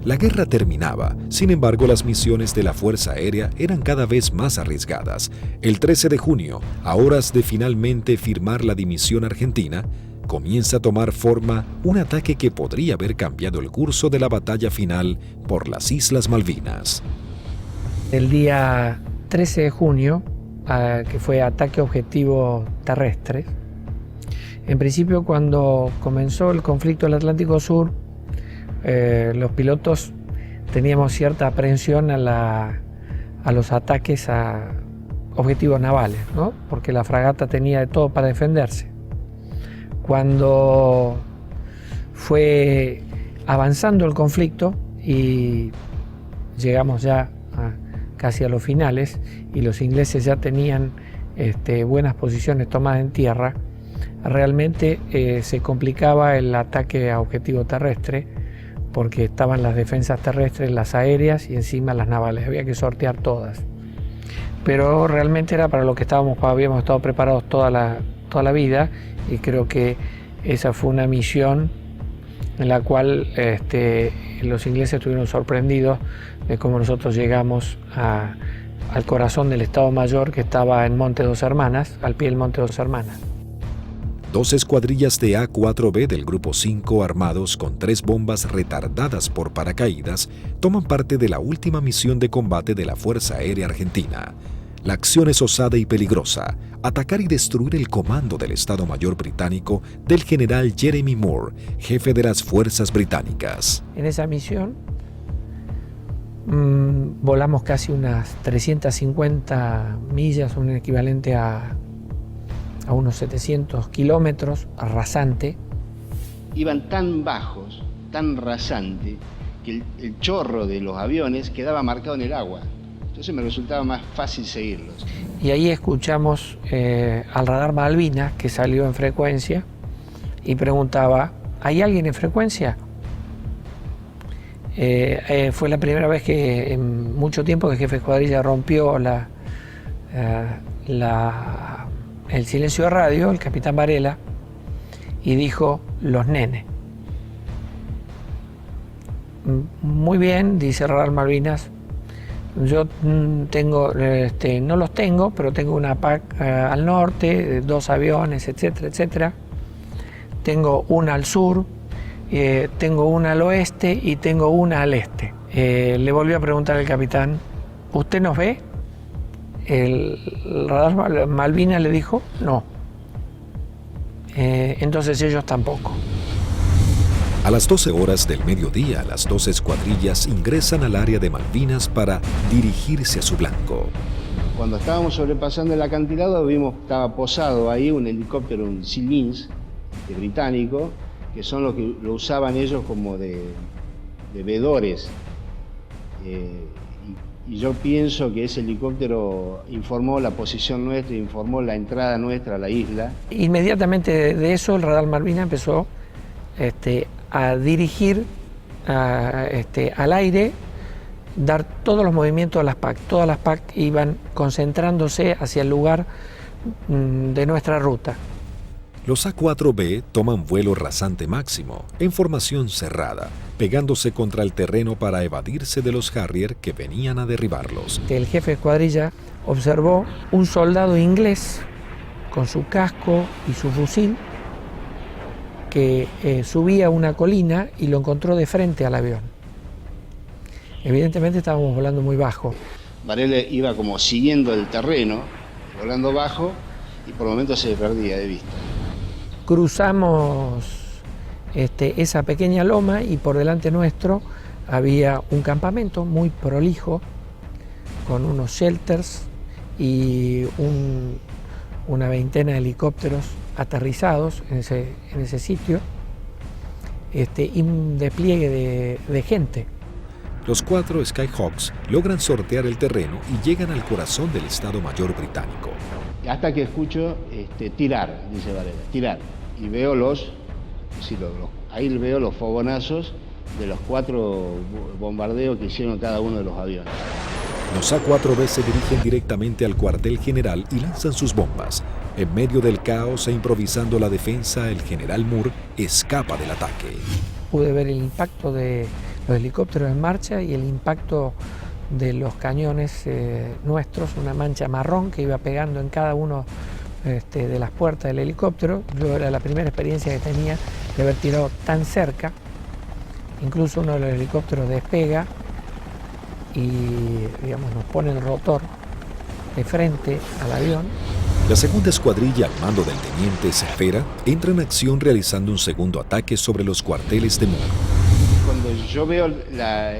La guerra terminaba, sin embargo las misiones de la Fuerza Aérea eran cada vez más arriesgadas. El 13 de junio, a horas de finalmente firmar la dimisión argentina, comienza a tomar forma un ataque que podría haber cambiado el curso de la batalla final por las Islas Malvinas. El día 13 de junio, que fue ataque objetivo terrestre, en principio cuando comenzó el conflicto del Atlántico Sur, los pilotos teníamos cierta aprehensión a los ataques a objetivos navales, ¿no? Porque la fragata tenía de todo para defenderse. Cuando fue avanzando el conflicto y llegamos ya casi a los finales y los ingleses ya tenían buenas posiciones tomadas en tierra, realmente se complicaba el ataque a objetivo terrestre porque estaban las defensas terrestres, las aéreas y encima las navales, había que sortear todas. Pero realmente era para lo que habíamos estado preparados toda la vida, y creo que esa fue una misión en la cual los ingleses estuvieron sorprendidos de cómo nosotros llegamos al corazón del Estado Mayor, que estaba en Monte Dos Hermanas, al pie del Monte Dos Hermanas. 2 escuadrillas de A-4B del Grupo 5 armados con 3 bombas retardadas por paracaídas toman parte de la última misión de combate de la Fuerza Aérea Argentina. La acción es osada y peligrosa: atacar y destruir el comando del Estado Mayor británico del general Jeremy Moore, jefe de las fuerzas británicas. En esa misión volamos casi unas 350 millas, un equivalente a unos 700 kilómetros, rasante. Iban tan bajos, tan rasante, que el chorro de los aviones quedaba marcado en el agua. Entonces me resultaba más fácil seguirlos. Y ahí escuchamos al radar Malvinas, que salió en frecuencia y preguntaba: ¿hay alguien en frecuencia? Fue la primera vez que en mucho tiempo que el jefe de escuadrilla rompió el silencio de radio, el capitán Varela, y dijo: los nenes. Muy bien, dice el radar Malvinas. Yo tengo, no los tengo, pero tengo una PAC al norte, 2 aviones, etcétera, etcétera. Tengo una al sur, tengo una al oeste y tengo una al este. Le volvió a preguntar el capitán: ¿usted nos ve? El radar Malvinas le dijo: no. Entonces ellos tampoco. A las 12 horas del mediodía, las 2 escuadrillas ingresan al área de Malvinas para dirigirse a su blanco. Cuando estábamos sobrepasando el acantilado, vimos que estaba posado ahí un helicóptero, un Sea-Lynx británico, que son los que lo usaban ellos como de vedores. Y yo pienso que ese helicóptero informó la posición nuestra, informó la entrada nuestra a la isla. Inmediatamente de eso, el radar Malvinas empezó a dirigir al aire, dar todos los movimientos a las PAC. Todas las PAC iban concentrándose hacia el lugar de nuestra ruta. Los A-4B toman vuelo rasante máximo, en formación cerrada, pegándose contra el terreno para evadirse de los Harrier que venían a derribarlos. El jefe de escuadrilla observó un soldado inglés con su casco y su fusil que subía una colina y lo encontró de frente al avión. Evidentemente estábamos volando muy bajo. Varela iba como siguiendo el terreno, volando bajo, y por momentos se perdía de vista. Cruzamos esa pequeña loma y por delante nuestro había un campamento muy prolijo con unos shelters y una veintena de helicópteros aterrizados en ese sitio, y un despliegue de gente. Los 4 Skyhawks logran sortear el terreno y llegan al corazón del Estado Mayor británico. Hasta que escucho tirar, dice Varela, tirar. Y veo ahí veo los fogonazos de los 4 bombardeos que hicieron cada uno de los aviones. Los A-4B se dirigen directamente al cuartel general y lanzan sus bombas. En medio del caos e improvisando la defensa, el general Moore escapa del ataque. Pude ver el impacto de los helicópteros en marcha y el impacto de los cañones nuestros, una mancha marrón que iba pegando en cada uno de las puertas del helicóptero. Yo era la primera experiencia que tenía de haber tirado tan cerca. Incluso uno de los helicópteros despega y, digamos, nos pone el rotor de frente al avión. La segunda escuadrilla, al mando del teniente Cepeda, entra en acción realizando un segundo ataque sobre los cuarteles de Muro. Cuando yo veo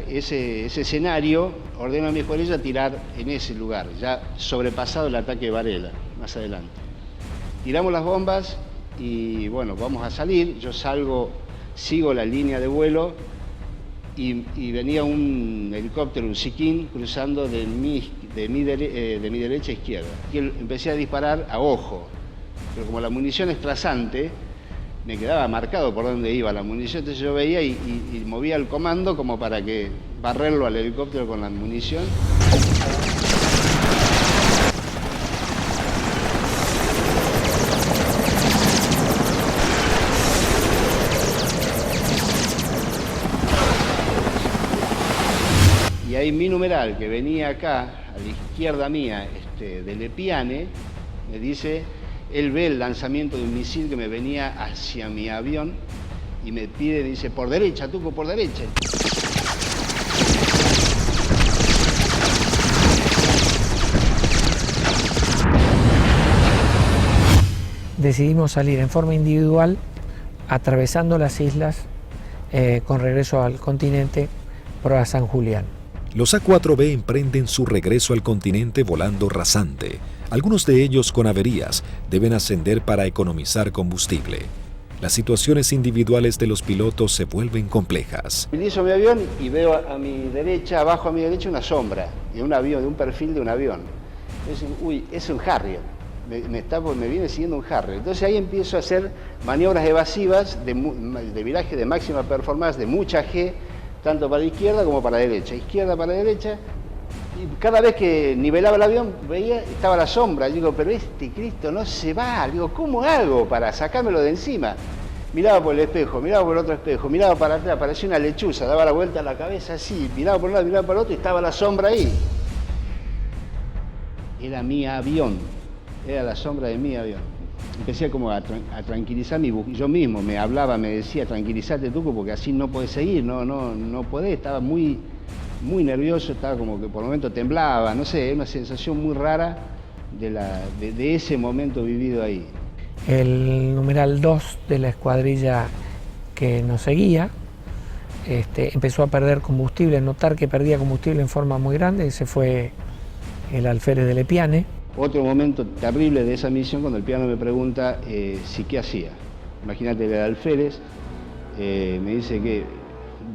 ese escenario, ordeno a mi escuadrilla tirar en ese lugar, ya sobrepasado el ataque de Varela, más adelante. Tiramos las bombas y bueno, vamos a salir. Yo salgo, sigo la línea de vuelo y venía un helicóptero, un Siquín, cruzando de mi derecha a izquierda. Y empecé a disparar a ojo, pero como la munición es trazante, me quedaba marcado por dónde iba la munición, entonces yo veía y movía el comando como para que barrerlo al helicóptero con la munición. Y ahí mi numeral, que venía acá, a la izquierda mía, de Lepiane, me dice, él ve el lanzamiento de un misil que me venía hacia mi avión y me pide, dice, por derecha, Tuco, por derecha. Decidimos salir en forma individual, atravesando las islas, con regreso al continente, por a San Julián. Los A4B emprenden su regreso al continente volando rasante. Algunos de ellos con averías deben ascender para economizar combustible. Las situaciones individuales de los pilotos se vuelven complejas. Utilizo mi avión y veo a mi derecha, abajo a mi derecha, una sombra de un avión, de un perfil de un avión. Entonces, uy, es un Harrier. Me viene siguiendo un Harrier. Entonces ahí empiezo a hacer maniobras evasivas de viraje de máxima performance, de mucha G, tanto para izquierda como para derecha. Izquierda para derecha. Y cada vez que nivelaba el avión, veía, estaba la sombra. Digo, pero este Cristo no se va. Digo, ¿cómo hago para sacármelo de encima? Miraba por el espejo, miraba por el otro espejo, miraba para atrás, parecía una lechuza, daba la vuelta a la cabeza así, miraba por un lado, miraba por el otro y estaba la sombra ahí. Era mi avión, era la sombra de mi avión. Empecé como a tranquilizarme, yo mismo me hablaba, me decía, tranquilízate Tuco, porque así no podés seguir, no podés, estaba muy nervioso, estaba como que por el momento temblaba, no sé, una sensación muy rara de ese momento vivido ahí. El numeral 2 de la escuadrilla que nos seguía empezó a perder combustible, notar que perdía combustible en forma muy grande, ese fue el alférez de Lepiane. Otro momento terrible de esa misión, cuando el piano me pregunta si qué hacía. Imagínate, el alférez me dice que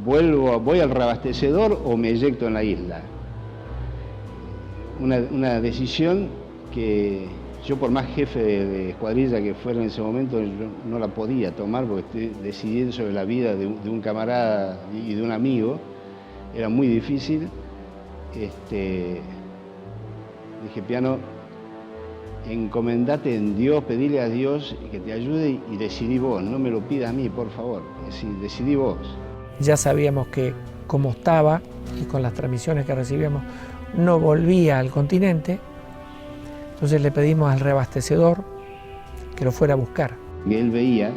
voy al reabastecedor o me eyecto en la isla. Una decisión que yo, por más jefe de escuadrilla que fuera en ese momento, yo no la podía tomar porque estoy decidiendo sobre la vida de un camarada y de un amigo. Era muy difícil. Dije, piano, encomendate en Dios, pedile a Dios que te ayude y decidí vos, no me lo pidas a mí, por favor, decidí vos. Ya sabíamos que como estaba y con las transmisiones que recibíamos no volvía al continente, entonces le pedimos al reabastecedor que lo fuera a buscar. Él veía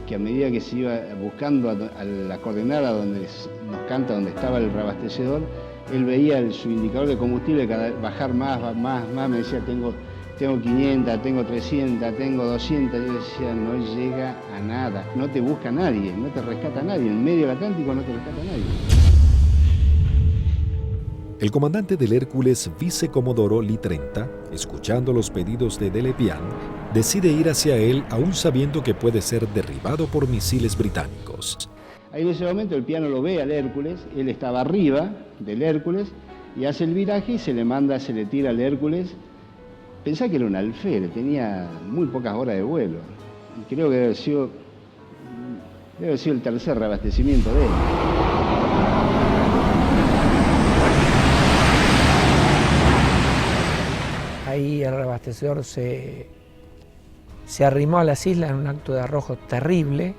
que a medida que se iba buscando a la coordenada donde nos canta, donde estaba el reabastecedor, él veía su indicador de combustible bajar más, me decía, tengo 500, tengo 300, tengo 200, yo decía, no llega a nada, no te busca nadie, no te rescata nadie, en medio del Atlántico no te rescata nadie. El comandante del Hércules, vicecomodoro Lee 30, escuchando los pedidos de Lepiane, decide ir hacia él aún sabiendo que puede ser derribado por misiles británicos. Ahí en ese momento el piano lo ve al Hércules, él estaba arriba del Hércules y hace el viraje y se le tira al Hércules. Pensá que era un alférez, tenía muy pocas horas de vuelo. Y creo que debe haber sido el tercer reabastecimiento de él. Ahí el reabastecedor se arrimó a las islas en un acto de arrojo terrible,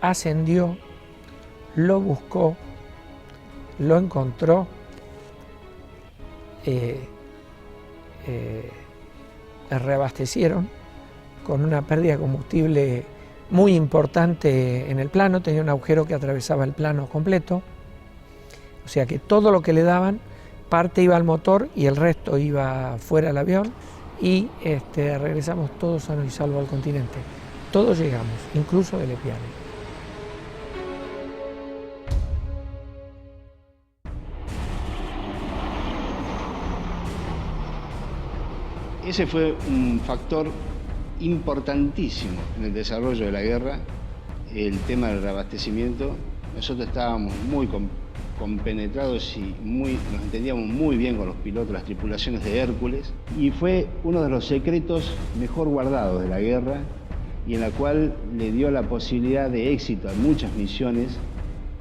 ascendió, lo buscó lo encontró reabastecieron con una pérdida de combustible muy importante en el plano, tenía un agujero que atravesaba el plano completo, o sea que todo lo que le daban, parte iba al motor y el resto iba fuera del avión, y regresamos todos sanos y salvos al continente. Todos llegamos, incluso del Epiale. Ese fue un factor importantísimo en el desarrollo de la guerra, el tema del reabastecimiento. Nosotros estábamos muy compenetrados y nos entendíamos muy bien con los pilotos, las tripulaciones de Hércules, y fue uno de los secretos mejor guardados de la guerra y en la cual le dio la posibilidad de éxito a muchas misiones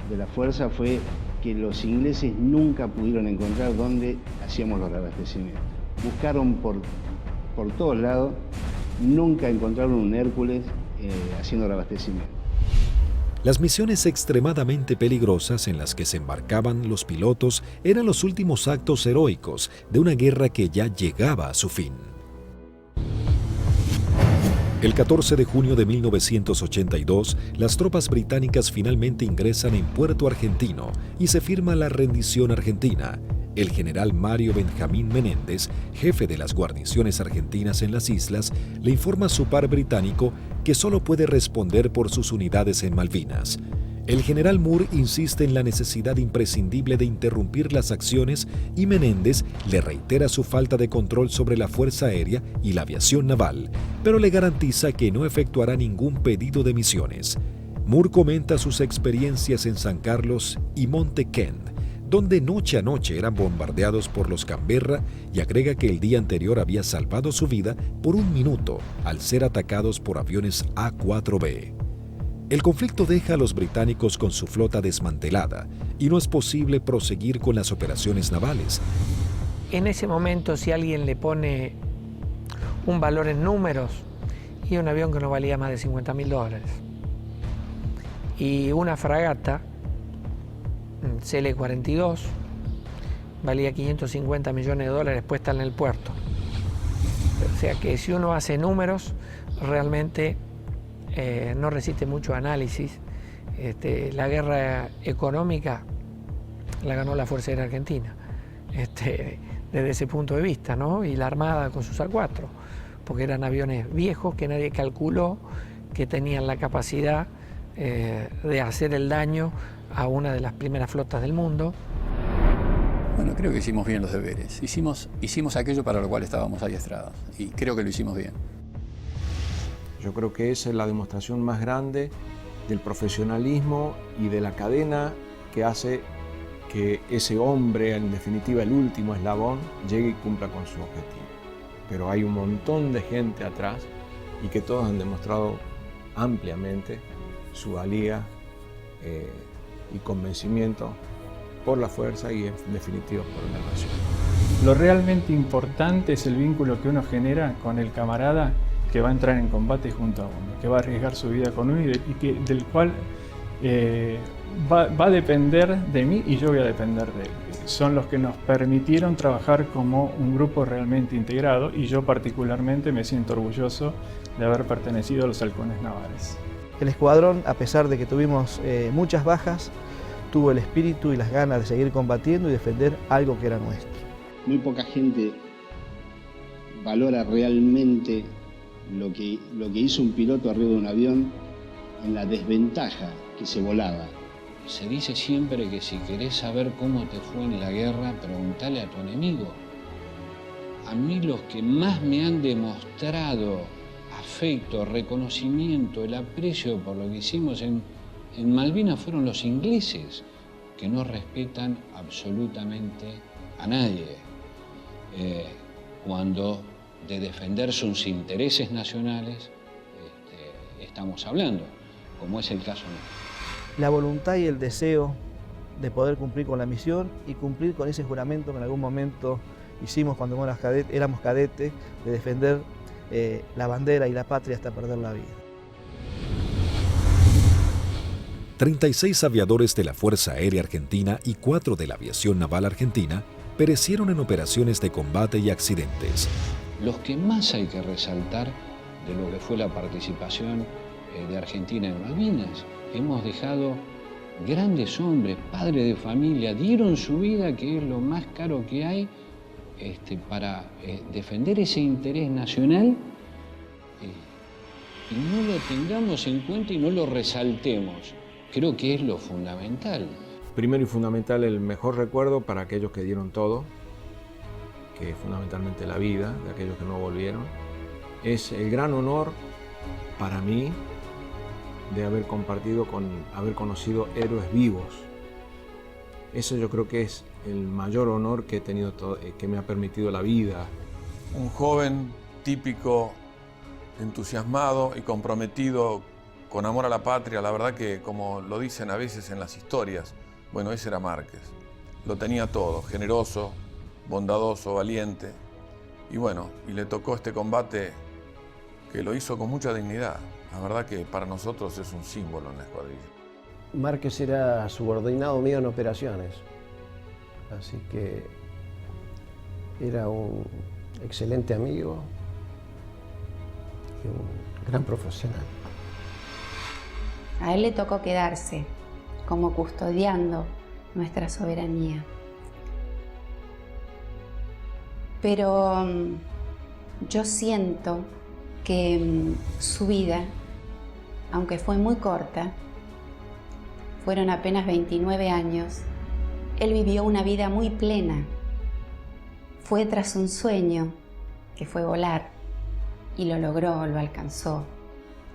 de la Fuerza, fue que los ingleses nunca pudieron encontrar dónde hacíamos los reabastecimientos. Buscaron por todos lados, nunca encontraron un Hércules haciendo reabastecimiento. Las misiones extremadamente peligrosas en las que se embarcaban los pilotos eran los últimos actos heroicos de una guerra que ya llegaba a su fin. El 14 de junio de 1982, las tropas británicas finalmente ingresan en Puerto Argentino y se firma la rendición argentina. El general Mario Benjamín Menéndez, jefe de las guarniciones argentinas en las islas, le informa a su par británico que solo puede responder por sus unidades en Malvinas. El general Moore insiste en la necesidad imprescindible de interrumpir las acciones y Menéndez le reitera su falta de control sobre la Fuerza Aérea y la aviación naval, pero le garantiza que no efectuará ningún pedido de misiones. Moore comenta sus experiencias en San Carlos y Monte Kent, donde noche a noche eran bombardeados por los Canberra, y agrega que el día anterior había salvado su vida por un minuto al ser atacados por aviones A-4B. El conflicto deja a los británicos con su flota desmantelada y no es posible proseguir con las operaciones navales. En ese momento, si alguien le pone un valor en números, y un avión que no valía más de $50.000, y una fragata CL-42 valía $550 millones puesta en el puerto. O sea que si uno hace números, realmente no resiste mucho análisis. La guerra económica la ganó la Fuerza Aérea Argentina, desde ese punto de vista, ¿no? Y la Armada con sus A4, porque eran aviones viejos que nadie calculó que tenían la capacidad de hacer el daño a una de las primeras flotas del mundo. Bueno, creo que hicimos bien los deberes. Hicimos aquello para lo cual estábamos adiestrados y creo que lo hicimos bien. Yo creo que esa es la demostración más grande del profesionalismo y de la cadena que hace que ese hombre, en definitiva el último eslabón, llegue y cumpla con su objetivo. Pero hay un montón de gente atrás y que todos han demostrado ampliamente su valía y convencimiento por la fuerza y en definitiva por la nación. Lo realmente importante es el vínculo que uno genera con el camarada que va a entrar en combate junto a uno, que va a arriesgar su vida con uno y del cual va a depender de mí y yo voy a depender de él. Son los que nos permitieron trabajar como un grupo realmente integrado y yo particularmente me siento orgulloso de haber pertenecido a los halcones navales. El escuadrón, a pesar de que tuvimos muchas bajas, tuvo el espíritu y las ganas de seguir combatiendo y defender algo que era nuestro. Muy poca gente valora realmente lo que hizo un piloto arriba de un avión en la desventaja que se volaba. Se dice siempre que si querés saber cómo te fue en la guerra, preguntale a tu enemigo. A mí los que más me han demostrado afecto, reconocimiento, el aprecio por lo que hicimos en Malvinas fueron los ingleses, que no respetan absolutamente a nadie. Cuando de defender sus intereses nacionales estamos hablando, como es el caso nuestro. La voluntad y el deseo de poder cumplir con la misión y cumplir con ese juramento que en algún momento hicimos cuando éramos cadetes, de defender la bandera y la patria hasta perder la vida. 36 aviadores de la Fuerza Aérea Argentina y 4 de la Aviación Naval Argentina perecieron en operaciones de combate y accidentes. Los que más hay que resaltar de lo que fue la participación de Argentina en Malvinas, hemos dejado grandes hombres, padres de familia, dieron su vida, que es lo más caro que hay, para defender ese interés nacional, y no lo tengamos en cuenta y no lo resaltemos. Creo que es lo fundamental. Primero y fundamental, el mejor recuerdo para aquellos que dieron todo, que es fundamentalmente la vida de aquellos que no volvieron. Es el gran honor para mí de haber compartido haber conocido héroes vivos. Eso yo creo que es el mayor honor que he tenido, que me ha permitido la vida. Un joven típico, entusiasmado y comprometido con amor a la patria. La verdad que, como lo dicen a veces en las historias, bueno, ese era Márquez. Lo tenía todo, generoso, bondadoso, valiente. Y bueno, y le tocó este combate que lo hizo con mucha dignidad. La verdad que para nosotros es un símbolo en la escuadrilla. Márquez era subordinado mío en operaciones, así que era un excelente amigo y un gran profesional. A él le tocó quedarse como custodiando nuestra soberanía. Pero yo siento que su vida, aunque fue muy corta, fueron apenas 29 años, él vivió una vida muy plena. Fue tras un sueño, que fue volar, y lo logró, lo alcanzó.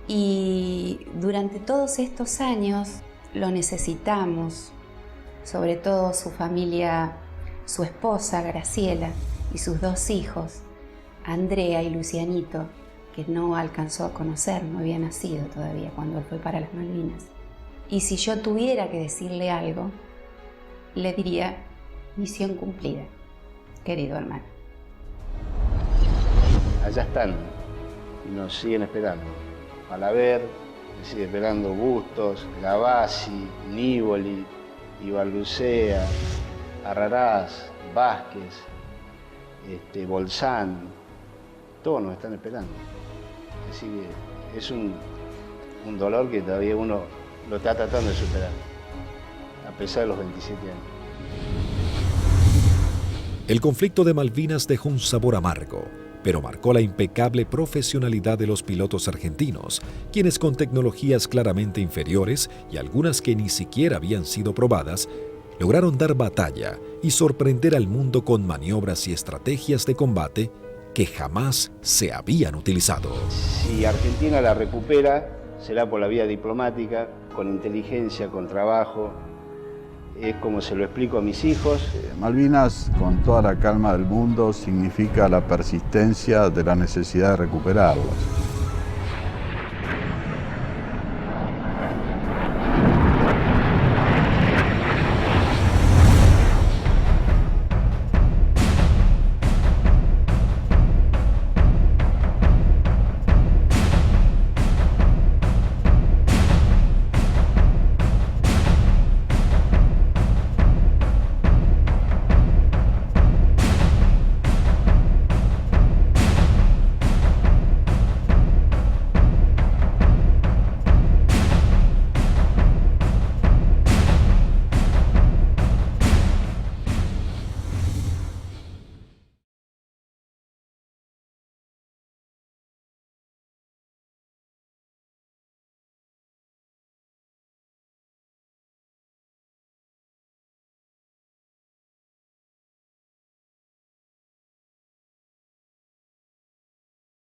Y durante todos estos años lo necesitamos, sobre todo su familia, su esposa Graciela y sus 2 hijos, Andrea y Lucianito, que no alcanzó a conocer, no había nacido todavía cuando él fue para las Malvinas. Y si yo tuviera que decirle algo, le diría: misión cumplida, querido hermano. Allá están y nos siguen esperando. Malaver, me sigue esperando Bustos, Gavassi, Nívoli, Ibarlucea, Arrarás, Vázquez, Bolzán, todos nos están esperando. Así que es un dolor que todavía uno lo está tratando de superar, a pesar de los 27 años. El conflicto de Malvinas dejó un sabor amargo, pero marcó la impecable profesionalidad de los pilotos argentinos, quienes con tecnologías claramente inferiores y algunas que ni siquiera habían sido probadas, lograron dar batalla y sorprender al mundo con maniobras y estrategias de combate que jamás se habían utilizado. Si Argentina la recupera, será por la vía diplomática, con inteligencia, con trabajo. Es como se lo explico a mis hijos. Malvinas, con toda la calma del mundo, significa la persistencia de la necesidad de recuperarlas.